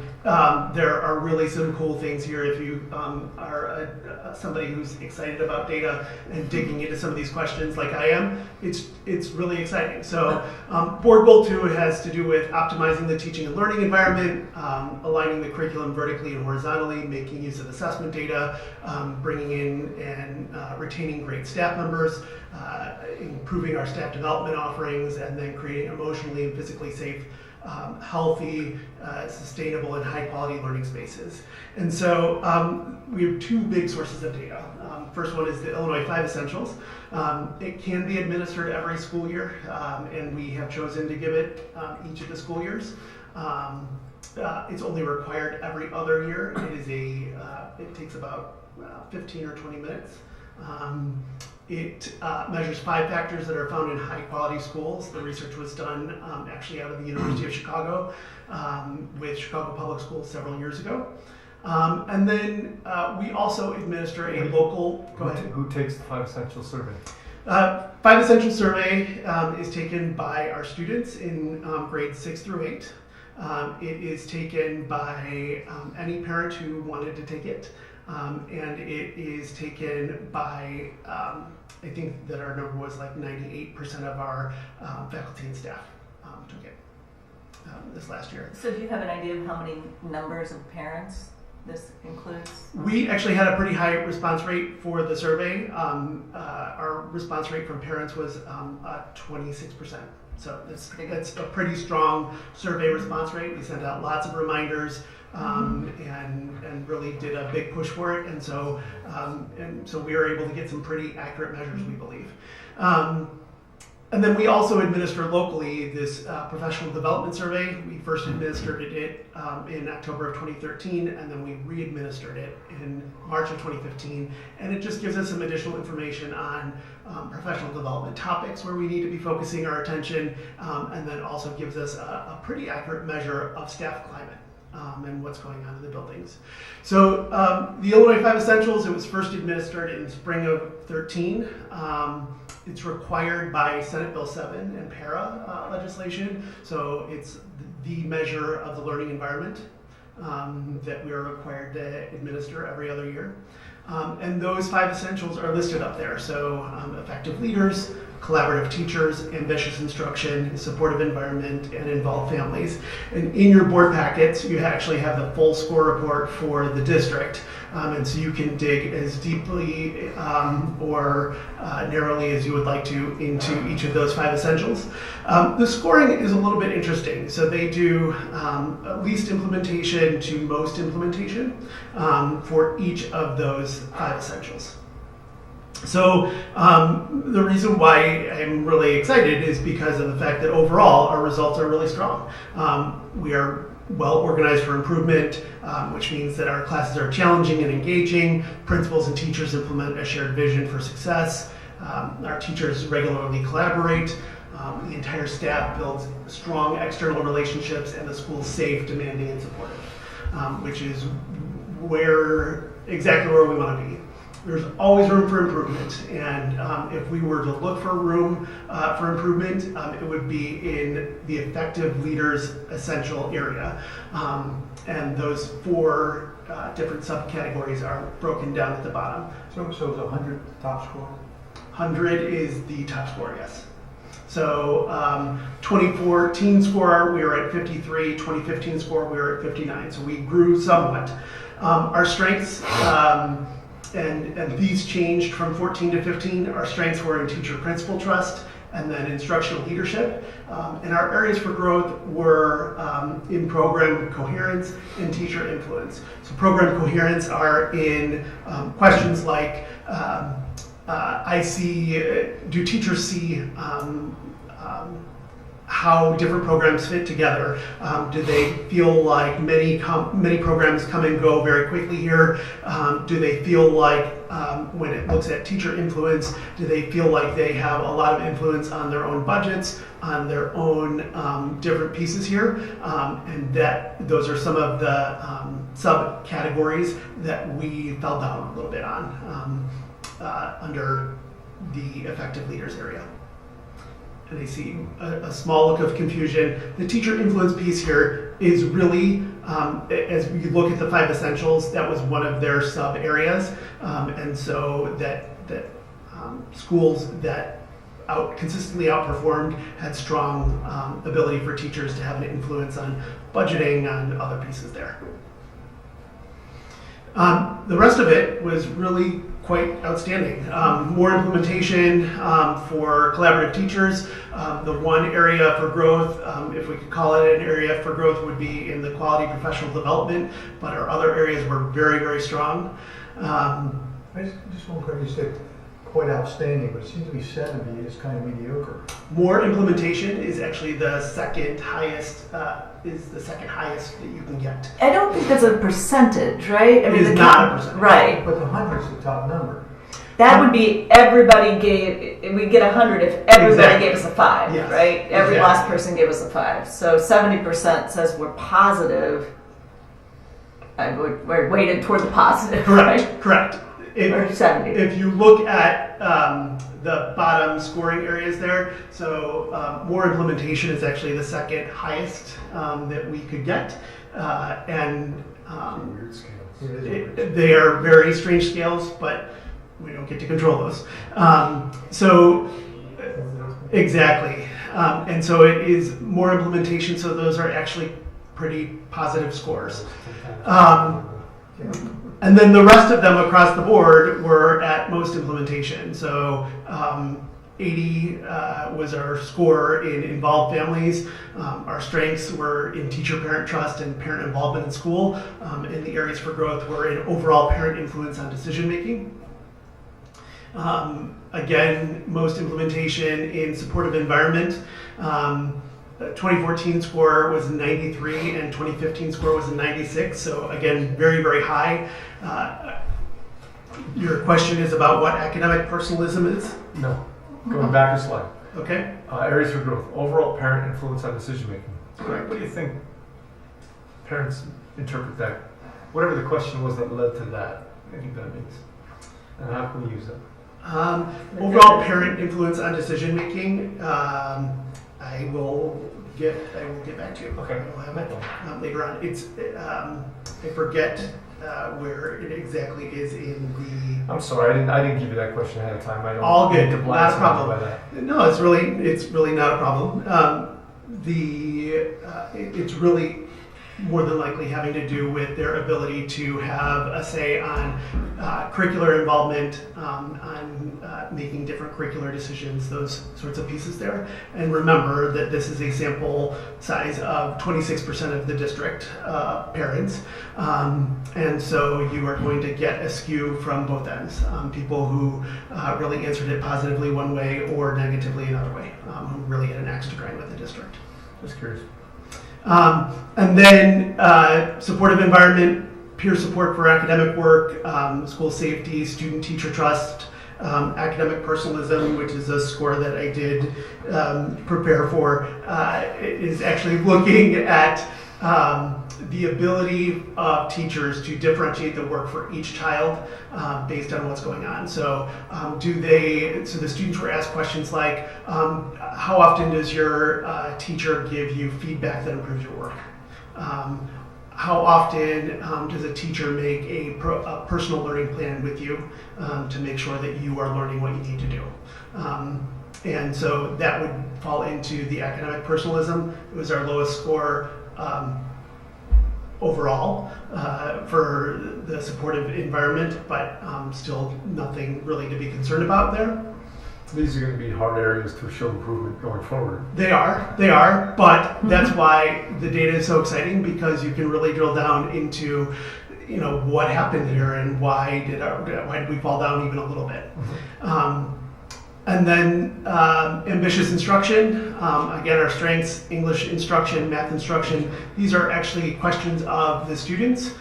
there are really some cool things here if you are somebody who's excited about data and digging into some of these questions like I am. It's really exciting. So Board Goal 2 has to do with optimizing the teaching and learning environment, aligning the curriculum vertically and horizontally, making use of assessment data, bringing in and retaining great staff members, improving our staff development offerings, and then creating emotionally and physically safe, healthy, sustainable, and high-quality learning spaces. And so we have 2 big sources of data. First one is the Illinois 5 Essentials. It can be administered every school year, and we have chosen to give it each of the school years. It's only required every other year. It takes about 15 or 20 minutes. It measures 5 factors that are found in high-quality schools. The research was done actually out of the University of Chicago with Chicago Public Schools several years ago. And then we also administer a local. Go ahead. Who takes the 5 Essentials survey? 5 Essentials survey is taken by our students in grades 6 through 8. It is taken by any parent who wanted to take it. And it is taken by, I think that our number was like 98% of our faculty and staff took it this last year. So do you have an idea of how many numbers of parents this includes? We actually had a pretty high response rate for the survey. Our response rate from parents was 26%. So that's a pretty strong survey response rate. We sent out lots of reminders. And really did a big push for it, and so we were able to get some pretty accurate measures, we believe. And then we also administer locally this professional development survey. We first administered it in October of 2013, and then we re-administered it in March of 2015. And it just gives us some additional information on professional development topics where we need to be focusing our attention, and then also gives us a pretty accurate measure of staff climate. and what's going on in the buildings. So the Illinois 5 Essentials, it was first administered in spring of 13. It's required by Senate Bill 7 and para legislation, so it's the measure of the learning environment that we are required to administer every other year. And those 5 essentials are listed up there. So effective leaders, collaborative teachers, ambitious instruction, supportive environment, and involved families. And in your board packets, you actually have the full score report for the district. And so you can dig as deeply or narrowly as you would like to into each of those 5 essentials. The scoring is a little bit interesting. So they do least implementation to most implementation for each of those 5 essentials. So the reason why I'm really excited is because of the fact that overall our results are really strong. We are well organized for improvement, which means that our classes are challenging and engaging. Principals and teachers implement a shared vision for success. Our teachers regularly collaborate. The entire staff builds strong external relationships, and the school is safe, demanding, and supportive, which is exactly where we want to be. There's always room for improvement, and if we were to look for room for improvement, it would be in the effective leaders essential area. And those 4 different subcategories are broken down at the bottom. So is 100 top score? 100 is the top score, yes. So 2014 score, we were at 53, 2015 score, we were at 59, so we grew somewhat. Our strengths, and these changed from 14 to 15. Our strengths were in teacher-principal trust and then instructional leadership. And our areas for growth were in program coherence and teacher influence. So program coherence are in questions like, do teachers see how different programs fit together? Do they feel like many programs come and go very quickly here? Do they feel like, when it looks at teacher influence, do they feel like they have a lot of influence on their own budgets, on their own different pieces here? And those are some of the subcategories that we fell down a little bit on under the effective leaders area. And I see a small look of confusion. The teacher influence piece here is really, as we look at the 5 essentials, that was one of their sub areas. And so that schools that consistently outperformed had strong ability for teachers to have an influence on budgeting, on other pieces there. The rest of it was really quite outstanding. More implementation for collaborative teachers. The one area for growth, if we could call it an area for growth, would be in the quality professional development, but our other areas were very, very strong. I just one quick, you said quite outstanding, but it seems to be 70 is kind of mediocre. More implementation is actually the second highest that you can get. I don't think that's a percentage, right? I It is not a percentage. Right. But the 100's the top number. That would be everybody we'd get 100 if everybody Exactly. gave us a 5, Yes, right? Every exactly. last person gave us a 5. So 70% says we're positive. We're weighted toward the positive, Correct, right? correct. Or 70. If you look at the bottom scoring areas there, so more implementation is actually the second highest that we could get. And Weird scales. they are very strange scales, but we don't get to control those. Exactly. And so it is more implementation, so those are actually pretty positive scores. And then the rest of them across the board were at most implementation. So 80 was our score in involved families. Our strengths were in teacher-parent trust and parent involvement in school. And the areas for growth were in overall parent influence on decision-making. Again, most implementation in supportive environment. 2014 score was 93 and 2015 score was 96. So again, very, very high. Your question is about what academic personalism is? No. Going back a slide. Okay. Areas for growth. Overall parent influence on decision making. Correct. What do you think parents interpret that, whatever the question was that led to that. I think that means. And how can we use that? Overall parent influence on decision making. I will get back to you. Okay. I will have it later on. It's I forget where it exactly is in the. I'm sorry, I didn't give you that question ahead of time. I don't All good, mean to not a blindside problem. you by that. No, it's really not a problem. It's really more than likely having to do with their ability to have a say on curricular involvement, on making different curricular decisions, those sorts of pieces there. And remember that this is a sample size of 26% of the district parents. And so you are going to get a skew from both ends. People who really answered it positively one way or negatively another way, who really had an axe to grind with the district. Just curious. And then supportive environment, peer support for academic work, school safety, student-teacher trust, academic personalism, which is a score that I did prepare for, is actually looking at the ability of teachers to differentiate the work for each child based on what's going on. So so the students were asked questions like, how often does your teacher give you feedback that improves your work? How often does a teacher make a personal learning plan with you to make sure that you are learning what you need to do? And so that would fall into the academic personalism. It was our lowest score overall for the supportive environment, but still nothing really to be concerned about there. These are going to be hard areas to show improvement going forward. They are, but that's why the data is so exciting, because you can really drill down into, what happened here and why did we fall down even a little bit. And then ambitious instruction, again, our strengths: English instruction, math instruction. These are actually questions of the students.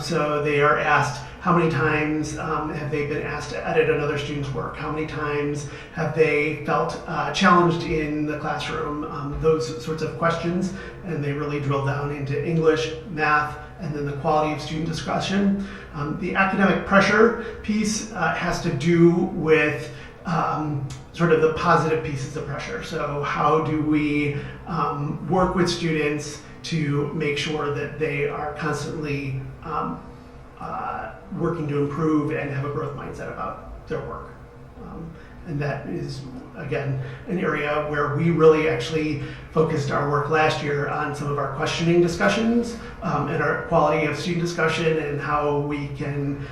So they are asked, how many times have they been asked to edit another student's work? How many times have they felt challenged in the classroom? Those sorts of questions. And they really drill down into English, math, and then the quality of student discussion. The academic pressure piece has to do with sort of the positive pieces of pressure. So how do we work with students to make sure that they are constantly working to improve and have a growth mindset about their work? And that is, again, an area where we really actually focused our work last year on some of our questioning discussions and our quality of student discussion and how we can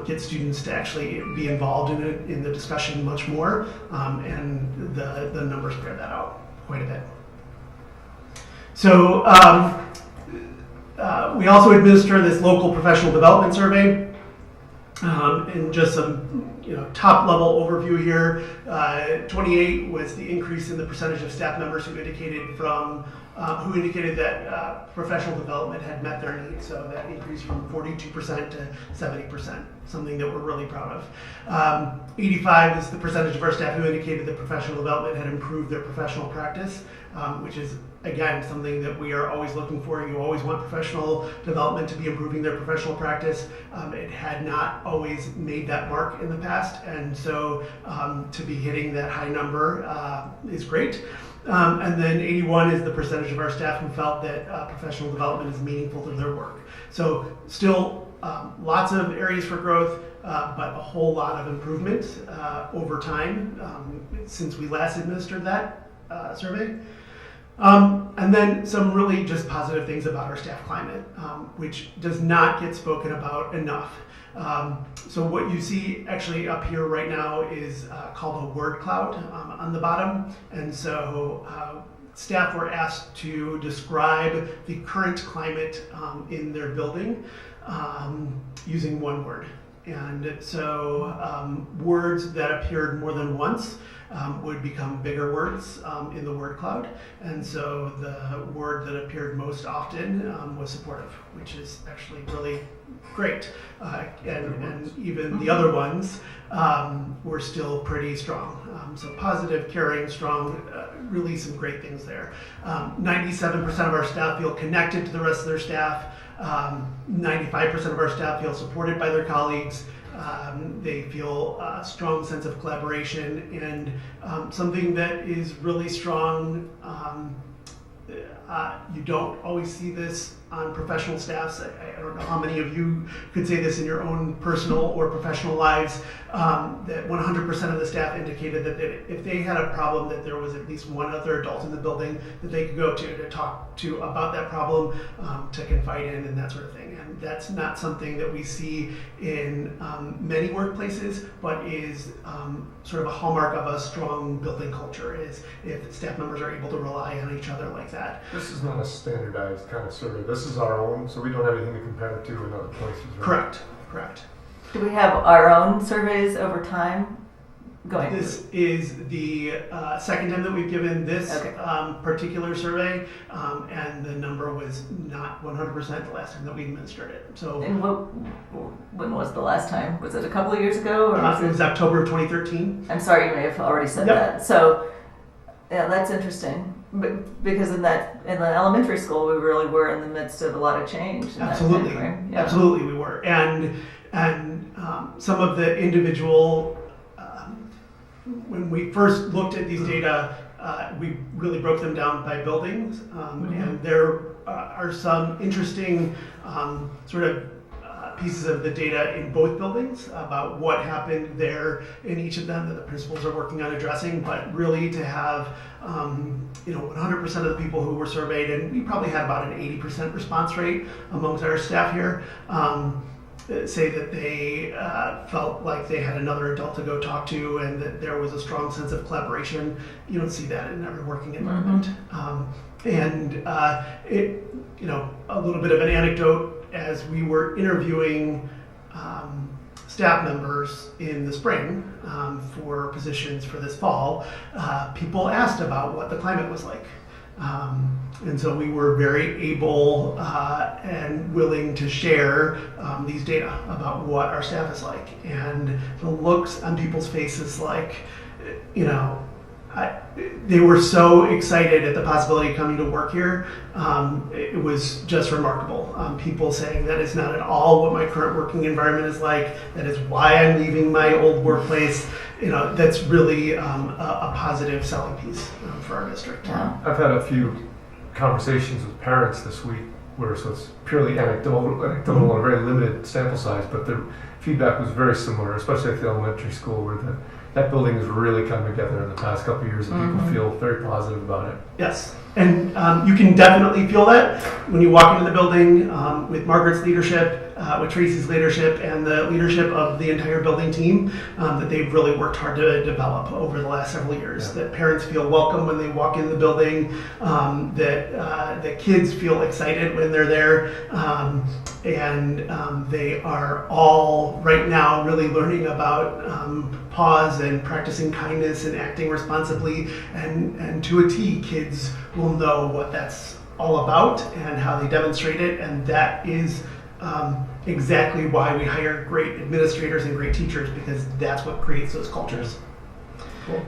get students to actually be involved in the discussion much more. And the numbers bear that out quite a bit. So we also administer this local professional development survey. And just some top level overview here. 28 was the increase in the percentage of staff members who indicated that professional development had met their needs. So that increased from 42% to 70%, something that we're really proud of. 85 is the percentage of our staff who indicated that professional development had improved their professional practice, which is, again, something that we are always looking for. You always want professional development to be improving their professional practice. It had not always made that mark in the past, and so to be hitting that high number is great. And then 81 is the percentage of our staff who felt that professional development is meaningful to their work. So still lots of areas for growth, but a whole lot of improvement over time since we last administered that survey. And then some really just positive things about our staff climate, which does not get spoken about enough. So what you see actually up here right now is called a word cloud on the bottom. And so staff were asked to describe the current climate in their building using one word. And so words that appeared more than once would become bigger words in the word cloud. And so the word that appeared most often was supportive, which is actually really great. And even the other ones were still pretty strong. So positive, caring, strong, really some great things there. 97% of our staff feel connected to the rest of their staff. 95% of our staff feel supported by their colleagues. They feel a strong sense of collaboration, and something that is really strong. You don't always see this on professional staffs. I don't know how many of you could say this in your own personal or professional lives, that 100% of the staff indicated that if they had a problem, that there was at least one other adult in the building that they could go to talk to about that problem, to confide in and that sort of thing. And that's not something that we see in many workplaces, but is sort of a hallmark of a strong building culture, is if staff members are able to rely on each other like that. This is not a standardized kind of survey. This is our own, so we don't have anything to compare it to in other places. Right? Correct. Do we have our own surveys over time going? This is the second time that we've given this particular survey, and the number was not 100% the last time that we administered it. So, and when was the last time? Was it a couple of years ago? Or it was October of 2013. I'm sorry, you may have already said that. So, yeah, that's interesting. Because in the elementary school, we really were in the midst of a lot of change. Absolutely, absolutely, we were, and some of the individual. When we first looked at these data, we really broke them down by buildings, and there are some interesting sort of pieces of the data in both buildings about what happened there in each of them that the principals are working on addressing. But really, to have 100% of the people who were surveyed, and we probably had about an 80% response rate amongst our staff here, say that they felt like they had another adult to go talk to, and that there was a strong sense of collaboration. You don't see that in every working environment. A little bit of an anecdote: as we were interviewing staff members in the spring for positions for this fall, people asked about what the climate was like. And so we were very able and willing to share these data about what our staff is like. And the looks on people's faces, like, they were so excited at the possibility of coming to work here. It was just remarkable. People saying that is not at all what my current working environment is like. That is why I'm leaving my old workplace. That's really a positive selling piece for our district. Yeah. I've had a few conversations with parents this week so it's purely anecdotal and very limited sample size, but the feedback was very similar, especially at the elementary school, where that building has really come together in the past couple of years, and people feel very positive about it. Yes, and you can definitely feel that when you walk into the building with Margaret's leadership, with Tracy's leadership, and the leadership of the entire building team, that they've really worked hard to develop over the last several years. Yeah. That parents feel welcome when they walk in the building, that kids feel excited when they're there, and they are all right now really learning about pause and practicing kindness and acting responsibly, and to a T, kids will know what that's all about and how they demonstrate it, and that is exactly why we hire great administrators and great teachers, because that's what creates those cultures. Cool.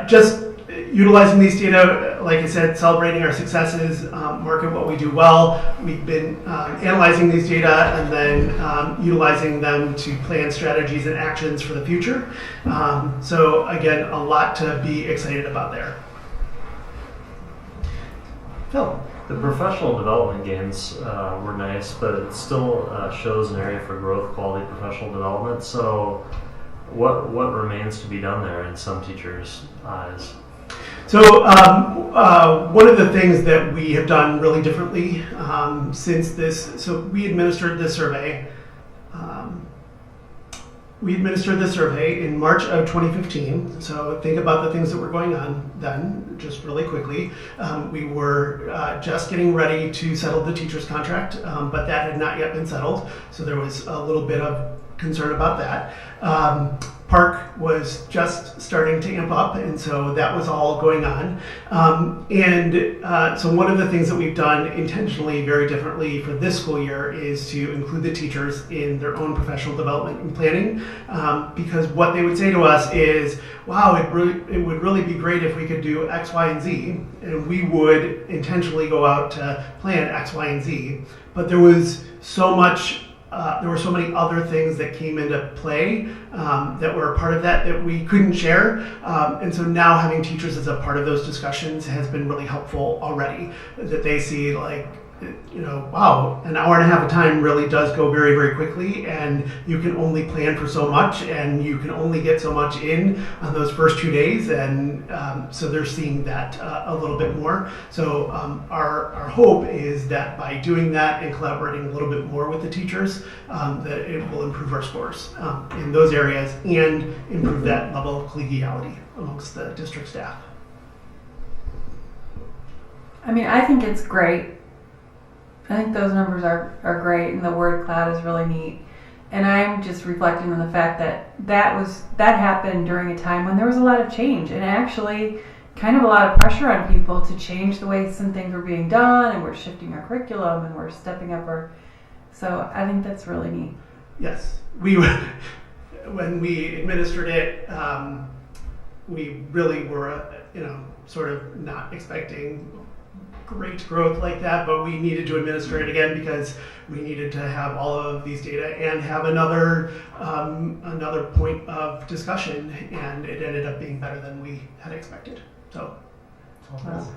Just utilizing these data, like I said, celebrating our successes, market what we do well. We've been analyzing these data and then utilizing them to plan strategies and actions for the future. Again, a lot to be excited about there. Phil. The professional development gains were nice, but it still shows an area for growth, quality professional development. So what remains to be done there in some teachers' eyes? So one of the things that we have done really differently since this, so we administered this survey. We administered this survey in March of 2015. So think about the things that were going on then, just really quickly. We were just getting ready to settle the teacher's contract, but that had not yet been settled. So there was a little bit of concern about that. Park was just starting to amp up, and so that was all going on. So one of the things that we've done intentionally very differently for this school year is to include the teachers in their own professional development and planning, because what they would say to us is, wow, it would really be great if we could do X, Y, and Z, and we would intentionally go out to plan X, Y, and Z, but there was so much there were so many other things that came into play that were a part of that we couldn't share. And so now having teachers as a part of those discussions has been really helpful already. That they see wow, an hour and a half of time really does go very, very quickly, and you can only plan for so much, and you can only get so much in on those first 2 days, and so they're seeing that a little bit more. So our hope is that by doing that and collaborating a little bit more with the teachers, that it will improve our scores in those areas and improve that level of collegiality amongst the district staff. I mean, I think it's great. I think those numbers are great, and the word cloud is really neat. And I'm just reflecting on the fact that happened during a time when there was a lot of change, and actually kind of a lot of pressure on people to change the way some things were being done, and we're shifting our curriculum, and we're stepping up our. So I think that's really neat. Yes, when we administered it, we really were, sort of not expecting great growth like that, but we needed to administer it again because we needed to have all of these data and have another point of discussion, and it ended up being better than we had expected. So, Well,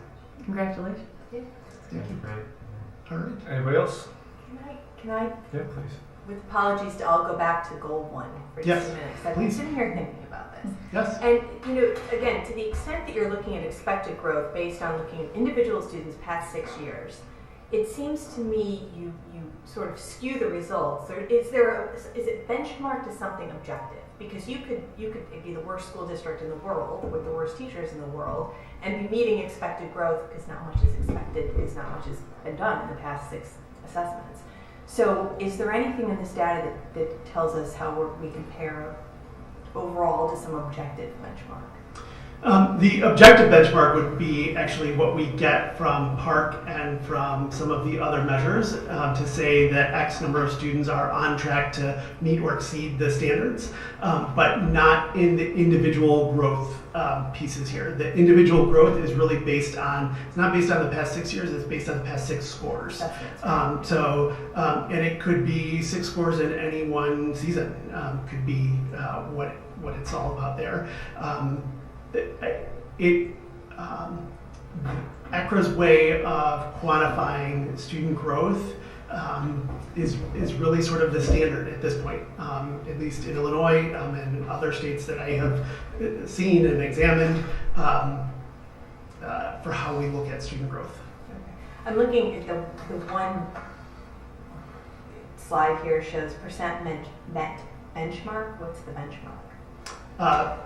congratulations. Thank you. Great. all right. Anybody else? Can I, Yeah, please. with apologies, I'll go back to goal 1 for Yes, just a minute, because I've been please. sitting here thinking about this. Yes. And, again, to the extent that you're looking at expected growth based on looking at individual students past 6 years, it seems to me you sort of skew the results. Or is it benchmarked to something objective? Because you could be the worst school district in the world with the worst teachers in the world and be meeting expected growth because not much is expected because not much has been done in the past 6 assessments. So is there anything in this data that tells us how we compare overall to some objective benchmark? The objective benchmark would be actually what we get from Park and from some of the other measures to say that X number of students are on track to meet or exceed the standards, but not in the individual growth pieces here. The individual growth is really it's not based on the past 6 years, it's based on the past 6 scores. And it could be 6 scores in any one season, could be what it's all about there. ECRA's way of quantifying student growth is really sort of the standard at this point, at least in Illinois and other states that I have seen and examined for how we look at student growth. I'm looking at the one slide here shows percent met benchmark. What's the benchmark?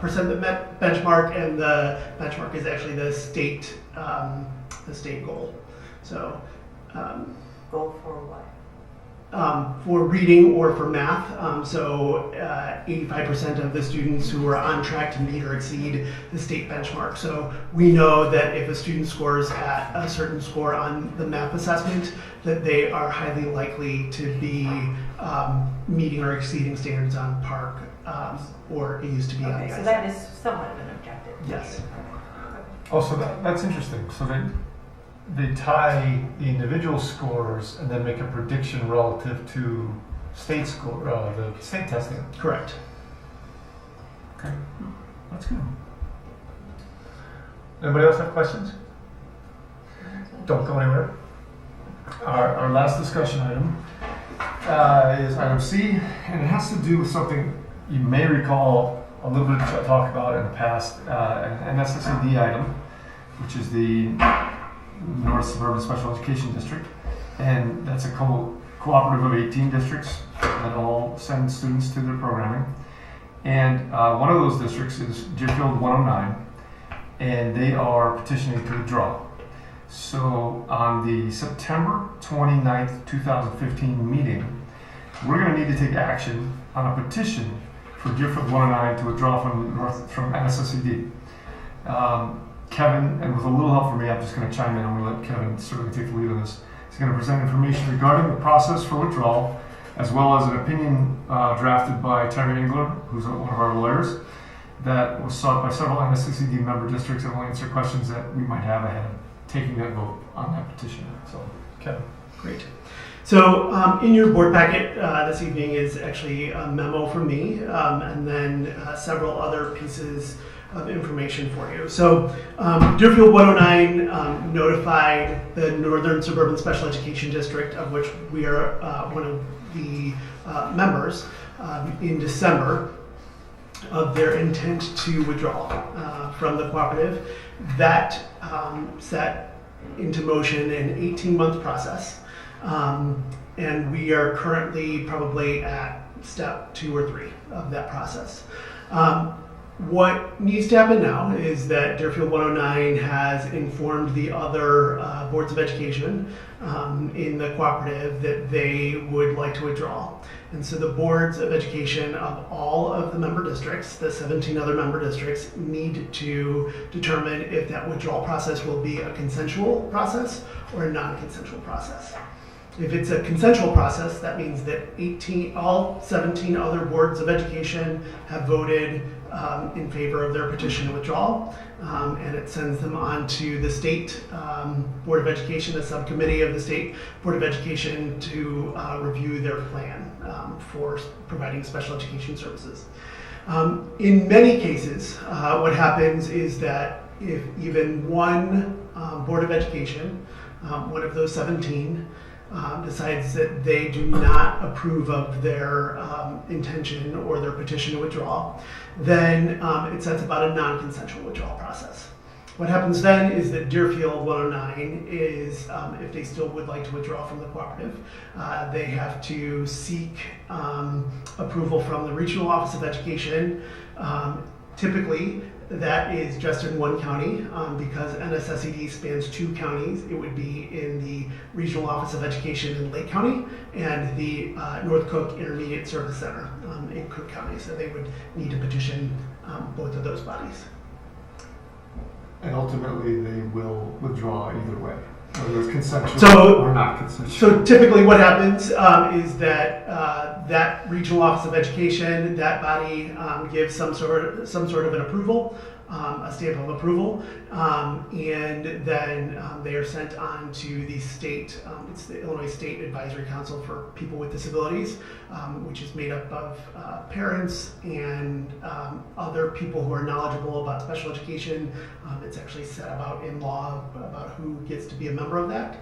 Percent that met benchmark, and the benchmark is actually the state goal. So Goal for what? for reading or for math, 85% of the students who are on track to meet or exceed the state benchmark. So we know that if a student scores at a certain score on the math assessment, that they are highly likely to be meeting or exceeding standards on Park, or it used to be on Okay, the so IC. that is somewhat of an objective. Yes. Oh, so that's interesting. So they tie the individual scores and then make a prediction relative to state score, the state testing. Correct. Okay, that's good. Anybody else have questions? Don't go anywhere. Our last discussion item is item C, and it has to do with something you may recall a little bit of talk about in the past, an SSED item, which is the North Suburban Special Education District, and that's a cooperative of 18 districts that all send students to their programming. And one of those districts is Deerfield 109, and they are petitioning to withdraw. So on the September 29th, 2015 meeting, we're going to need to take action on a petition for Deerfield 109 to withdraw from NSSED. Kevin, and with a little help from me, I'm just going to chime in. I'm going to let Kevin certainly take the lead on this. He's going to present information regarding the process for withdrawal, as well as an opinion drafted by Terry Engler, who's one of our lawyers, that was sought by several NSCCD member districts, and will answer questions that we might have ahead of taking that vote on that petition. So, Kevin. Great. So in your board packet this evening is actually a memo from me, and then several other pieces of information for you. So Deerfield 109 notified the Northern Suburban Special Education District, of which we are one of the members, in December of their intent to withdraw from the cooperative. That set into motion an 18-month process. And we are currently probably at step 2 or 3 of that process. What needs to happen now is that Deerfield 109 has informed the other boards of education in the cooperative that they would like to withdraw. And so the boards of education of all of the member districts, the 17 other member districts, need to determine if that withdrawal process will be a consensual process or a non-consensual process. If it's a consensual process, that means that all 17 other boards of education have voted in favor of their petition to withdraw, and it sends them on to the state Board of Education, the subcommittee of the state Board of Education, to review their plan for providing special education services. In many cases, what happens is that if even one Board of Education, one of those 17, decides that they do not approve of their intention or their petition to withdraw, then it sets about a non-consensual withdrawal process. What happens then is that Deerfield 109 is, if they still would like to withdraw from the cooperative, they have to seek approval from the Regional Office of Education. Typically, that is just in one county. Because NSSED spans 2 counties, it would be in the Regional Office of Education in Lake County and the North Cook Intermediate Service Center in Cook County. So they would need to petition both of those bodies. And ultimately, they will withdraw either way, whether it's consensual or not consensual. So typically what happens is that that Regional Office of Education, that body gives some sort of an approval, a stamp of approval, and then they are sent on to the state, it's the Illinois State Advisory Council for People with Disabilities, which is made up of parents and other people who are knowledgeable about special education. It's actually set about in law about who gets to be a member of that.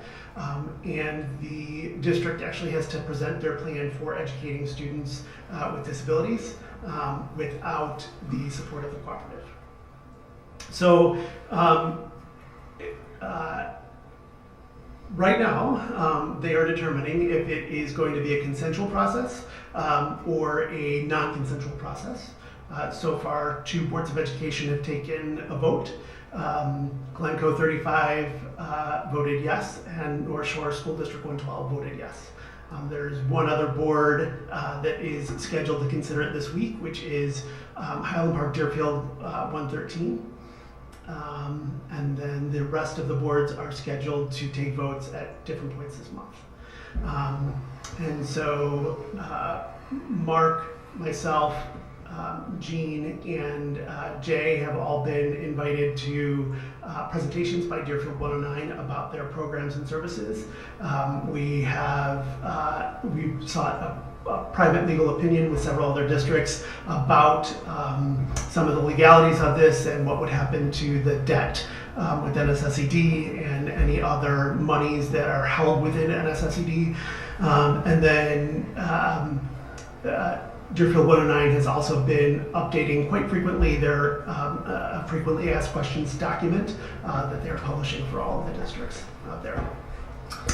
And the district actually has to present their plan for educating students with disabilities without the support of the cooperative. So right now, they are determining if it is going to be a consensual process or a non-consensual process. So far, 2 boards of education have taken a vote. Glencoe 35 voted yes, and North Shore School District 112 voted yes. There's one other board that is scheduled to consider it this week, which is Highland Park Deerfield 113. And then the rest of the boards are scheduled to take votes at different points this month. And so Mark, myself, Jean, and Jay have all been invited to presentations by Deerfield 109 about their programs and services. We've sought a private legal opinion with several other districts about some of the legalities of this and what would happen to the debt with NSSED and any other monies that are held within NSSED. And then Deerfield 109 has also been updating quite frequently their frequently asked questions document that they're publishing for all of the districts out there.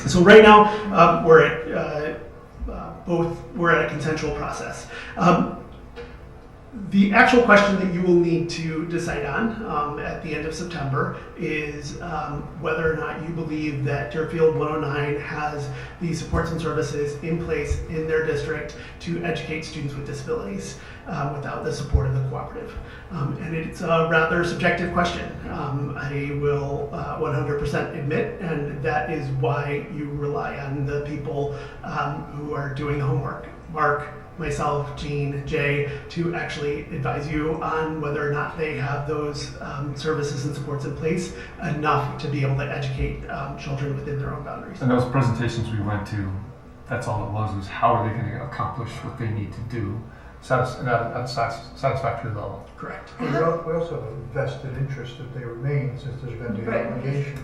So right now we're at a consensual process. The actual question that you will need to decide on at the end of September is whether or not you believe that Deerfield 109 has the supports and services in place in their district to educate students with disabilities without the support of the cooperative. And it's a rather subjective question, I will 100% admit, and that is why you rely on the people who are doing the homework. Mark, myself, Jean, Jay, to actually advise you on whether or not they have those services and supports in place enough to be able to educate children within their own boundaries. And those presentations we went to, that's all it was how are they going to accomplish what they need to do at a satisfactory level. Correct. We also have a vested interest that they remain, since there's going to be an obligation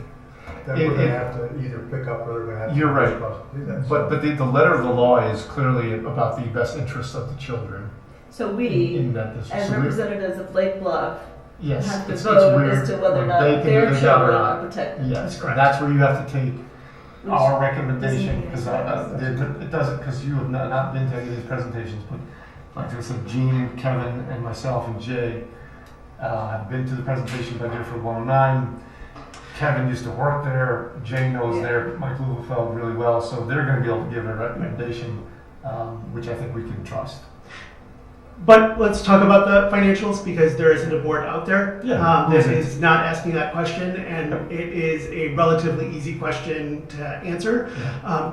that we're going to have to either pick up or they're going to have to You're right. do that. But the letter of the law is clearly about the best interests of the children So we, in that district. as So we- representatives of Lake Bluff, yes, have to it's vote weird as to whether or when not they can their do the job or children not. are protected. Yes, Correct. that's where you have to take our Doesn't recommendation, make because any sense. it doesn't, because you have not been to any of these presentations, but like I said, Jean, Kevin, and myself and Jay have been to the presentation by Deerfield 109. Kevin used to work there, Jay knows there, Mike Lubefeld really well, so they're going to be able to give a recommendation, which I think we can trust. But let's talk about the financials, because there isn't a board out there Yeah. that is not asking that question, and it is a relatively easy question to answer.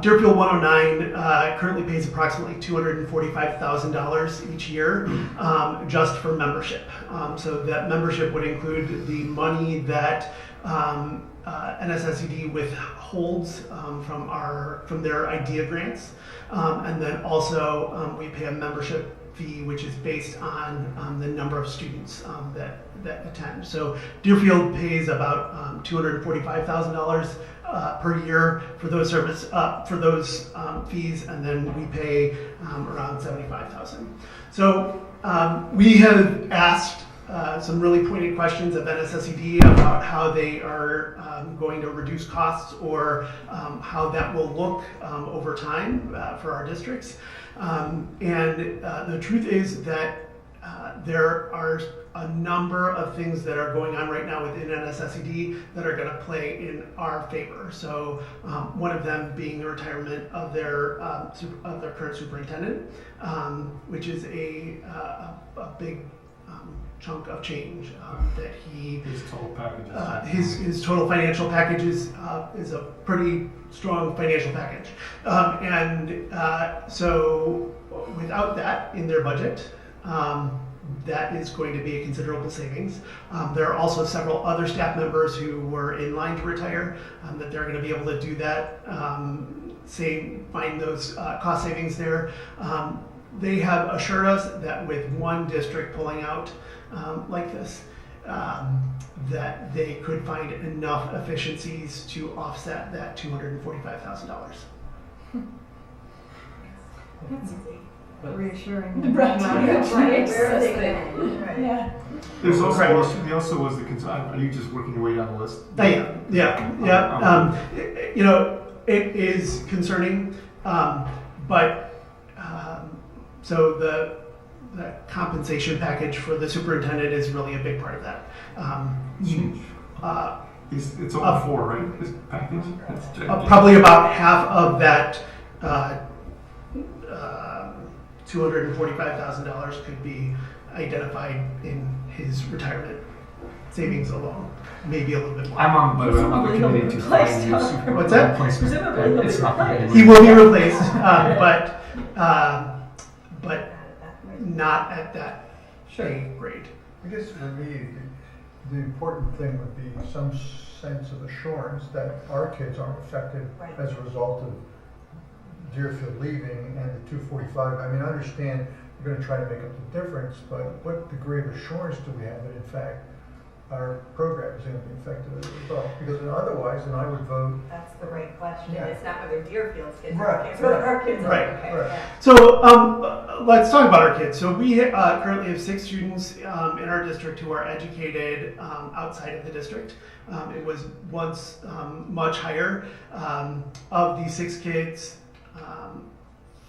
Deerfield 109 currently pays approximately $245,000 each year just for membership. So that membership would include the money that NSSED withholds from their IDEA grants, and then also we pay a membership fee, which is based on the number of students that attend. So Deerfield pays about $245,000 per year for those fees, and then we pay around $75,000. So we have asked some really pointed questions of NSSED about how they are going to reduce costs, or how that will look over time for our districts. And the truth is that there are a number of things that are going on right now within NSSED that are going to play in our favor. So one of them being the retirement of their current superintendent, which is a big chunk of change that His total package his total financial package is a pretty strong financial package, so without that in their budget, that is going to be a considerable savings. There are also several other staff members who were in line to retire that they're going to be able to do that, find those cost savings there. They have assured us that with one district pulling out like this, that they could find enough efficiencies to offset that $245,000. That's reassuring. Right. Right, where are they Right. going? Right. Yeah. There's also, Correct. there also was the concern, are you just working your way down the list? Yeah. It is concerning, but so the compensation package for the superintendent is really a big part of that. It's over 4, right? His package? It's gigantic. Probably about half of that $245,000 could be identified in his retirement savings alone, maybe a little bit more. I'm on the Presumably he'll committee be to find replaced, you however. super What's that? replacement. Presumably he'll be It's not gonna replaced. be He will be replaced, but not at that pay grade. I guess for me, the important thing would be some sense of assurance that our kids aren't affected Right. as a result of Deerfield leaving and the 245. I mean, I understand we're going to try to make up the difference, but what degree of assurance do we have that in fact our program is going to be affected as a result? Because otherwise, then I would vote. That's the right question. Yeah. It's not whether Deerfield's kids are Right, okay, it's whether right. our kids are Right, okay. right. Yeah. So let's talk about our kids. So we currently have 6 students in our district who are educated outside of the district. It was once much higher. Of these 6 kids,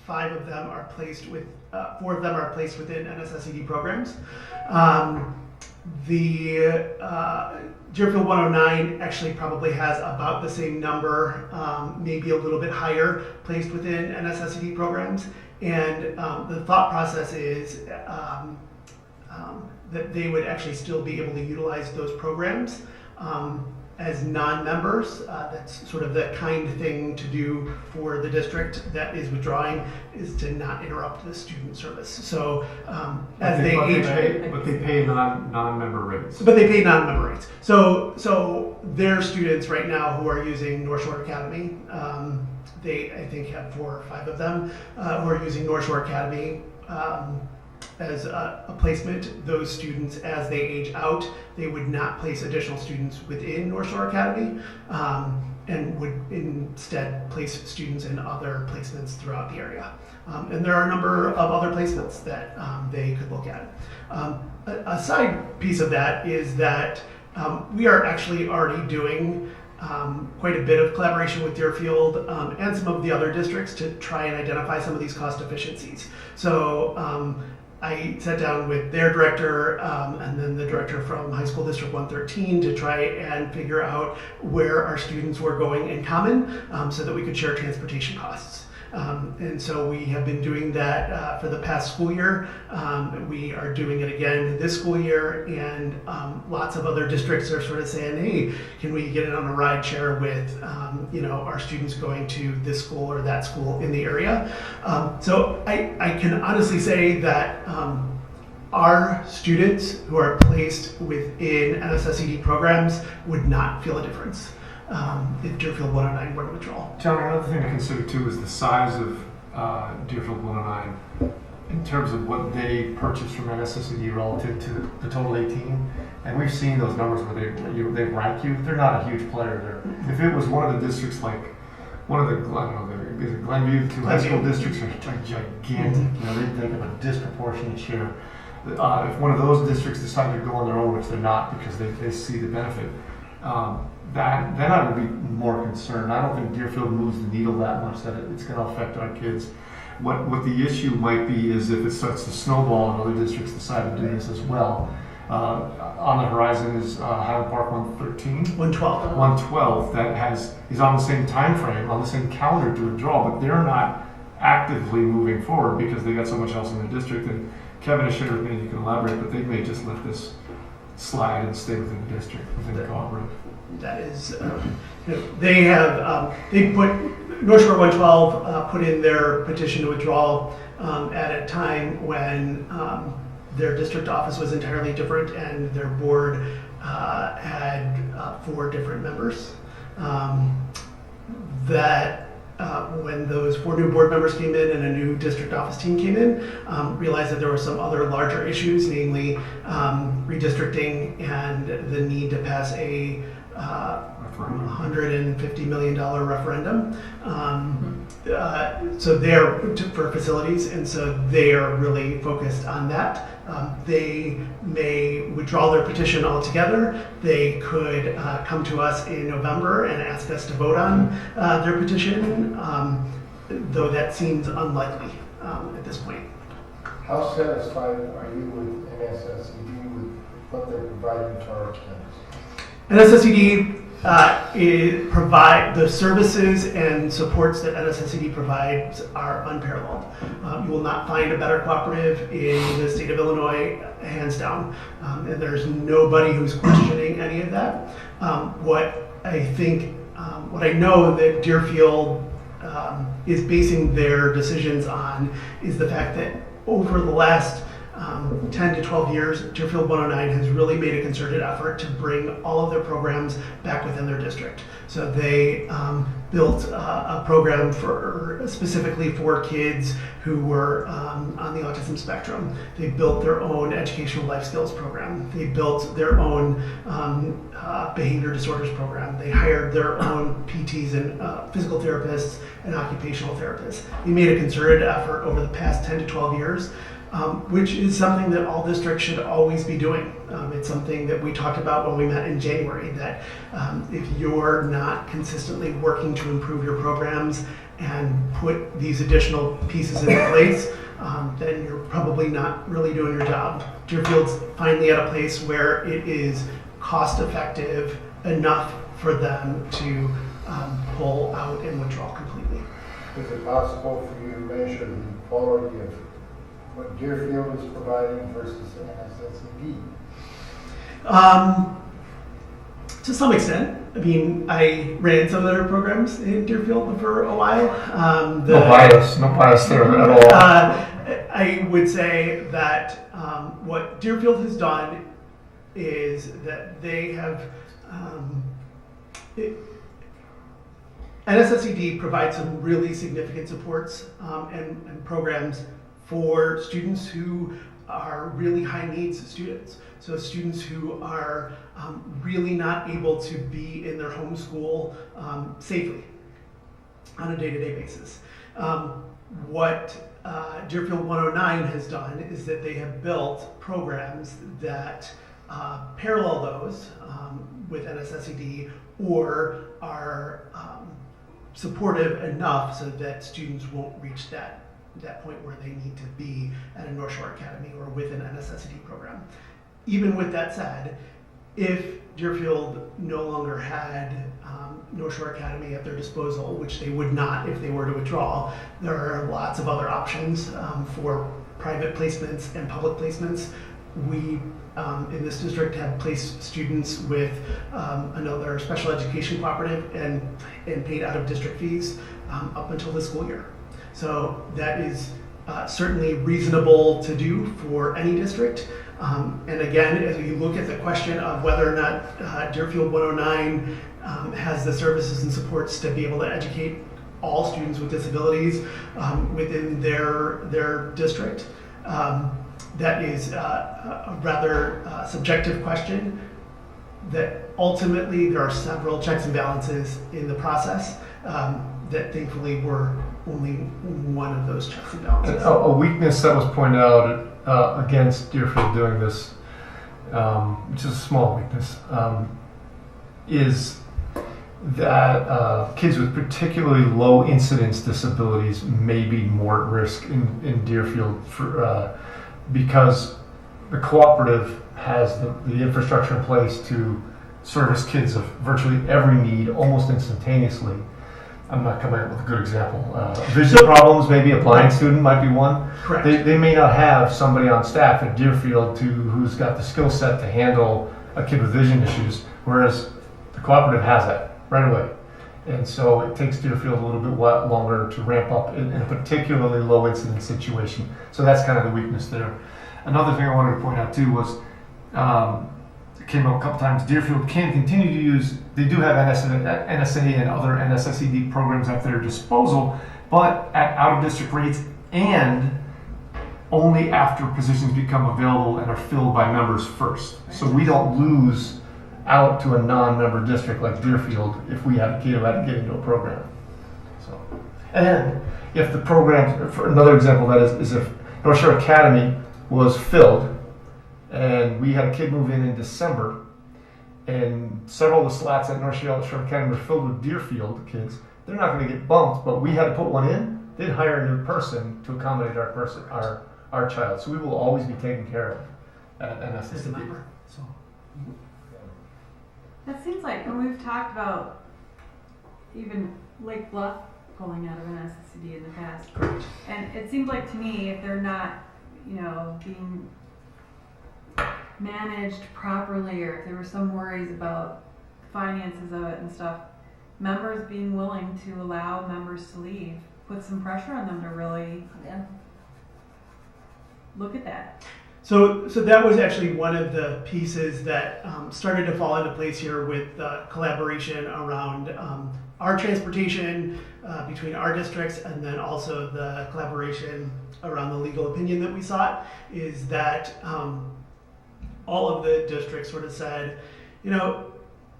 4 of them are placed within NSSED programs. The Deerfield 109 actually probably has about the same number, maybe a little bit higher, placed within NSSED programs. And the thought process is that they would actually still be able to utilize those programs as non-members. That's sort of the kind thing to do for the district that is withdrawing, is to not interrupt the student service. So as they age, but they pay non-member rates. but they pay non-member rates. So their students right now who are using North Shore Academy, they I think have 4 or 5 of them who are using North Shore Academy as a placement. Those students, as they age out, they would not place additional students within North Shore Academy, and would instead place students in other placements throughout the area. And there are a number of other placements that they could look at. A side piece of that is that we are actually already doing quite a bit of collaboration with Deerfield and some of the other districts to try and identify some of these cost efficiencies. So I sat down with their director and then the director from High School District 113 to try and figure out where our students were going in common so that we could share transportation costs. And so we have been doing that for the past school year. We are doing it again this school year, and lots of other districts are sort of saying, hey, can we get it on a ride share with our students going to this school or that school in the area? So I can honestly say that our students who are placed within NSSED programs would not feel a difference if Deerfield 109 were to withdraw. John, another thing to consider too is the size of Deerfield 109 in terms of what they purchase from NSSED relative to the total 18. And we've seen those numbers where they rank you. They're not a huge player there. If it was one of the districts like one of the, I don't know, the Glenview, 2 high school districts are gigantic. They take up a disproportionate share. If one of those districts decided to go on their own, which they're not because they see the benefit, then I would be more concerned. I don't think Deerfield moves the needle that much that it's going to affect our kids. What the issue might be is if it starts to snowball and other districts decide to do this as well. On the horizon is Highland Park 113. 112. 112 that is on the same time frame, on the same calendar to withdraw, but they're not actively moving forward because they got so much else in their district. And Kevin has shared with me, you can elaborate, but they may just let this slide and stay within the district, within the cooperative. That is, they have, they put, North Shore 112 put in their petition to withdraw at a time when their district office was entirely different and their board had 4 different members. When those 4 new board members came in and a new district office team came in, realized that there were some other larger issues, namely redistricting and the need to pass a $150 million referendum. So they're for facilities, and so they are really focused on that. They may withdraw their petition altogether. They could come to us in November and ask us to vote on their petition, though that seems unlikely at this point. How satisfied are you with NSSED with what they're providing to our kids? NSSED provide the services and supports that NSSED provides are unparalleled. You will not find a better cooperative in the state of Illinois, hands down. And there's nobody who's questioning any of that. What I know that Deerfield is basing their decisions on is the fact that over the last 10 to 12 years, Deerfield 109 has really made a concerted effort to bring all of their programs back within their district. So they built a program specifically for kids who were on the autism spectrum. They built their own educational life skills program. They built their own behavior disorders program. They hired their own PTs and physical therapists and occupational therapists. They made a concerted effort over the past 10 to 12 years, which is something that all districts should always be doing. It's something that we talked about when we met in January, that if you're not consistently working to improve your programs and put these additional pieces in place, then you're probably not really doing your job. Deerfield's finally at a place where it is cost effective enough for them to pull out and withdraw completely. Is it possible for you to measure the quality of what Deerfield is providing versus NSSED? To some extent. I mean, I ran some of their programs in Deerfield for a while. No bias there at all. I would say that what Deerfield has done is that they have NSSED provides some really significant supports and programs for students who are really high needs students. So students who are really not able to be in their home school safely on a day-to-day basis. What Deerfield 109 has done is that they have built programs that parallel those with NSSED or are supportive enough so that students won't reach that point where they need to be at a North Shore Academy or with an NSSED program. Even with that said, if Deerfield no longer had North Shore Academy at their disposal, which they would not if they were to withdraw, there are lots of other options for private placements and public placements. We in this district have placed students with another special education cooperative and paid out of district fees up until this school year. So that is certainly reasonable to do for any district. And again, as you look at the question of whether or not Deerfield 109 has the services and supports to be able to educate all students with disabilities within their district, that is a rather subjective question that ultimately there are several checks and balances in the process that thankfully were only one of those checks and balances. And a weakness that was pointed out against Deerfield doing this, which is a small weakness, is that kids with particularly low incidence disabilities may be more at risk in Deerfield because the cooperative has the infrastructure in place to service kids of virtually every need almost instantaneously. I'm not coming up with a good example. Vision problems, maybe a blind student might be one. Correct. They may not have somebody on staff at Deerfield who's got the skill set to handle a kid with vision issues, whereas the cooperative has that right away. And so it takes Deerfield a little bit longer to ramp up in a particularly low incidence situation. So that's kind of the weakness there. Another thing I wanted to point out too was, it came up a couple times, Deerfield can continue to use, they do have NSA and other NSSED programs at their disposal, but at out-of-district rates and only after positions become available and are filled by members first. So we don't lose out to a non-member district like Deerfield if we have a kid who had to get into a program. So, and if the program, for another example of that is if North Shore Academy was filled and we had a kid move in December and several of the slots at North Shore Academy were filled with Deerfield kids, they're not going to get bumped, but we had to put one in, they'd hire a new person to accommodate our child. So we will always be taken care of at As a NSSED. member. So. That seems like when we've talked about even Lake Bluff pulling out of an SSCD in the past. Correct. And it seems like to me, if they're not, being managed properly, or if there were some worries about finances of it and stuff, members being willing to allow members to leave put some pressure on them to really look at that. So that was actually one of the pieces that started to fall into place here with collaboration around our transportation between our districts, and then also the collaboration around the legal opinion that we sought, is that all of the districts sort of said,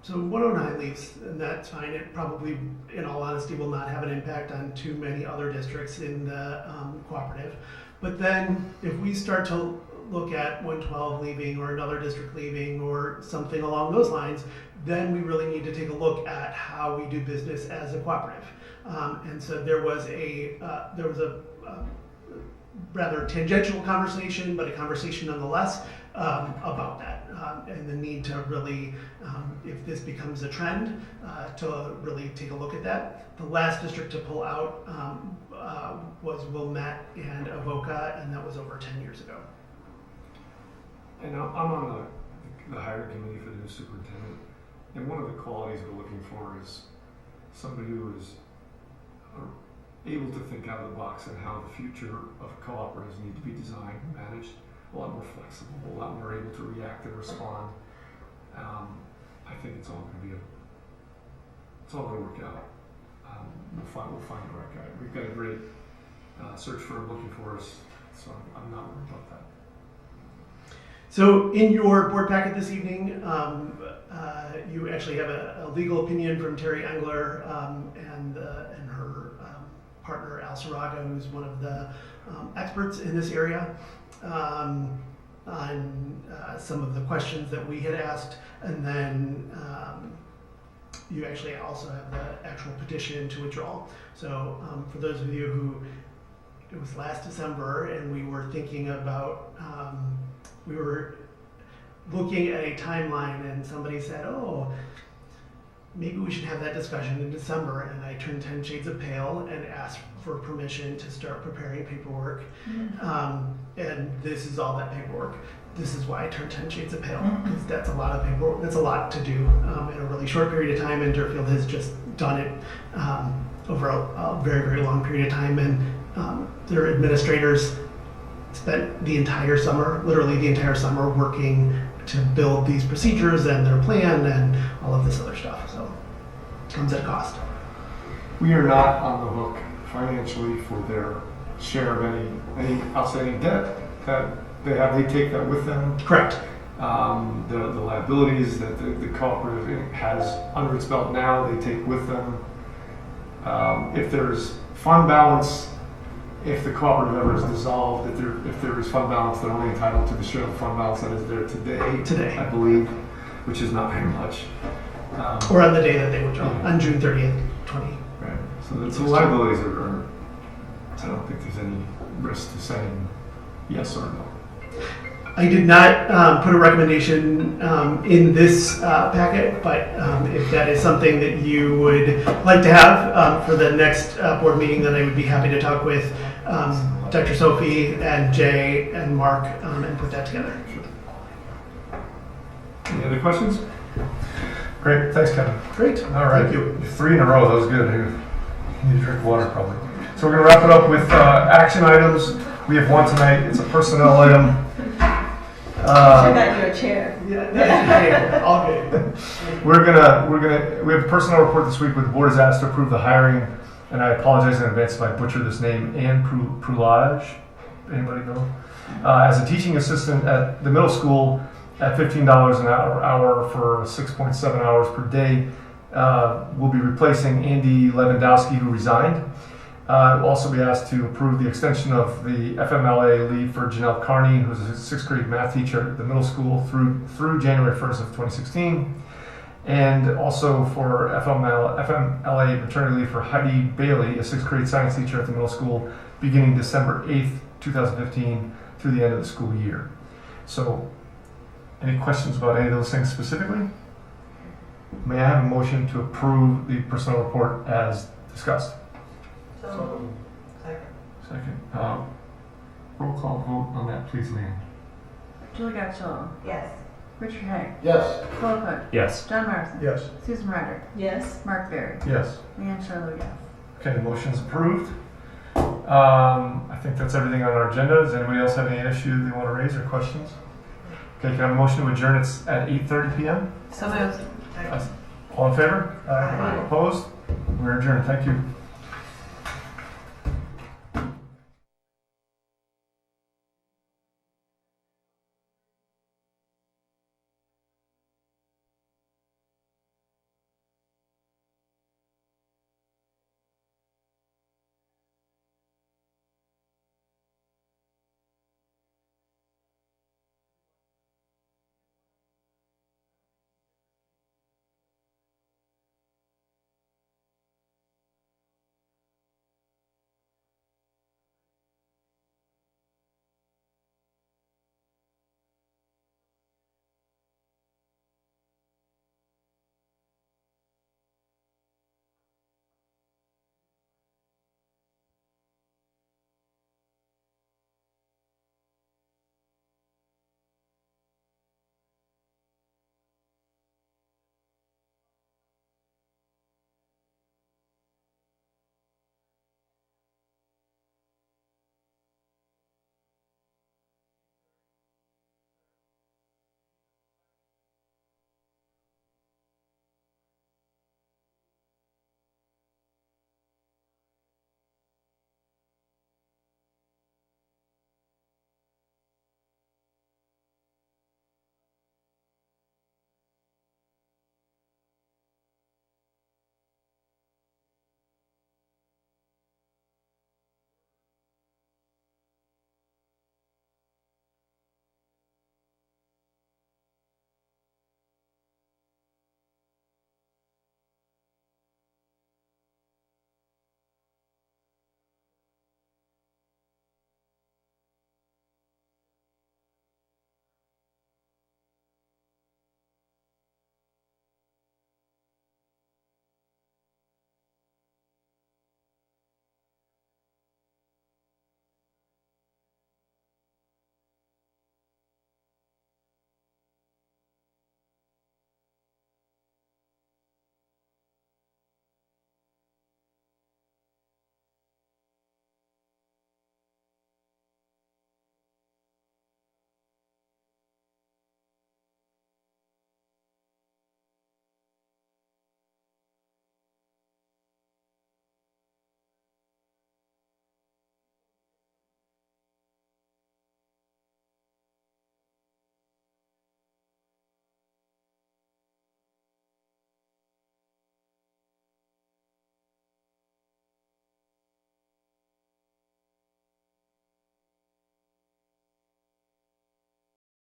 so 109 leaves, and that's fine. It probably, in all honesty, will not have an impact on too many other districts in the cooperative. But then if we start to look at 112 leaving or another district leaving or something along those lines, then we really need to take a look at how we do business as a cooperative. And so there was a rather tangential conversation, but a conversation nonetheless about that and the need to really, if this becomes a trend, to really take a look at that. The last district to pull out was Wilmette and Avoca, and that was over 10 years ago. And I'm on the hiring committee for the new superintendent, and one of the qualities we're looking for is somebody who is able to think out of the box on how the future of cooperatives need to be designed and managed, a lot more flexible, a lot more able to react and respond. I think it's all going to work out. We'll find the right guy. We've got a great search firm looking for us, so I'm not worried about that. So in your board packet this evening, you actually have a legal opinion from Terry Engler and her partner Al Saraga, who's one of the experts in this area, on some of the questions that we had asked, and then you actually also have the actual petition to withdraw. So for those of you who, it was last December, and we were thinking about, we were looking at a timeline, and somebody said, oh, maybe we should have that discussion in December, and I turned 10 shades of pale and asked for permission to start preparing paperwork. And this is all that paperwork. This is why I turned 10 shades of pale, because that's a lot of paperwork. That's a lot to do in a really short period of time, and Deerfield has just done it over a very, very long period of time. And their administrators spent the entire summer, literally the entire summer, working to build these procedures and their plan and all of this other stuff. So it comes at a cost. We are not on the hook financially for their share of any outstanding debt that they have. They take that with them. Correct. The liabilities that the cooperative has under its belt now, they take with them. If there's fund balance, if the cooperative ever is dissolved, if there is fund balance, they're only entitled to the share of fund balance that is there today, I believe, which is not very much. Or on the day that they withdraw, on June 30th, 20. Right. So the liabilities are, I don't think there's any risk to saying yes or no. I did not put a recommendation in this packet, but if that is something that you would like to have for the next board meeting, then I would be happy to talk with Dr. Sophie and Jay and Mark and put that together. Any other questions? Great, thanks, Kevin. Great. All right, Thank you. 3 in a row. That was good. You need to drink water, probably. So we're going to wrap it up with action items. We have one tonight. It's a personnel item. I got you a chair. Yeah, all good. We have a personnel report this week where the board is asked to approve the hiring, and I apologize in advance if I butcher this name, Anne Prulage. Anybody know? As a teaching assistant at the middle school at $15 an hour for 6.7 hours per day. We'll be replacing Andy Lewandowski, who resigned. We'll also be asked to approve the extension of the FMLA leave for Janelle Carney, who's a 6th grade math teacher at the middle school through January 1st of 2016. And also for FMLA maternity leave for Heidi Bailey, a 6th grade science teacher at the middle school, beginning December 8th, 2015 through the end of the school year. So, any questions about any of those things specifically? May I have a motion to approve the personnel report as discussed? Second. Roll call vote on that, please, Leanne. Julie Gotchell. Yes. Richard Haig. Yes. Philip Hook. Yes. John Morrison. Yes. Susan Ryder. Yes. Mark Berry. Yes. Leanne Charlo, yes. Okay, the motion's approved. I think that's everything on our agenda. Does anybody else have any issue they want to raise or questions? Okay, can I have a motion to adjourn? It's at 8:30 p.m. So moved. All in favor? Opposed? We're adjourned. Thank you.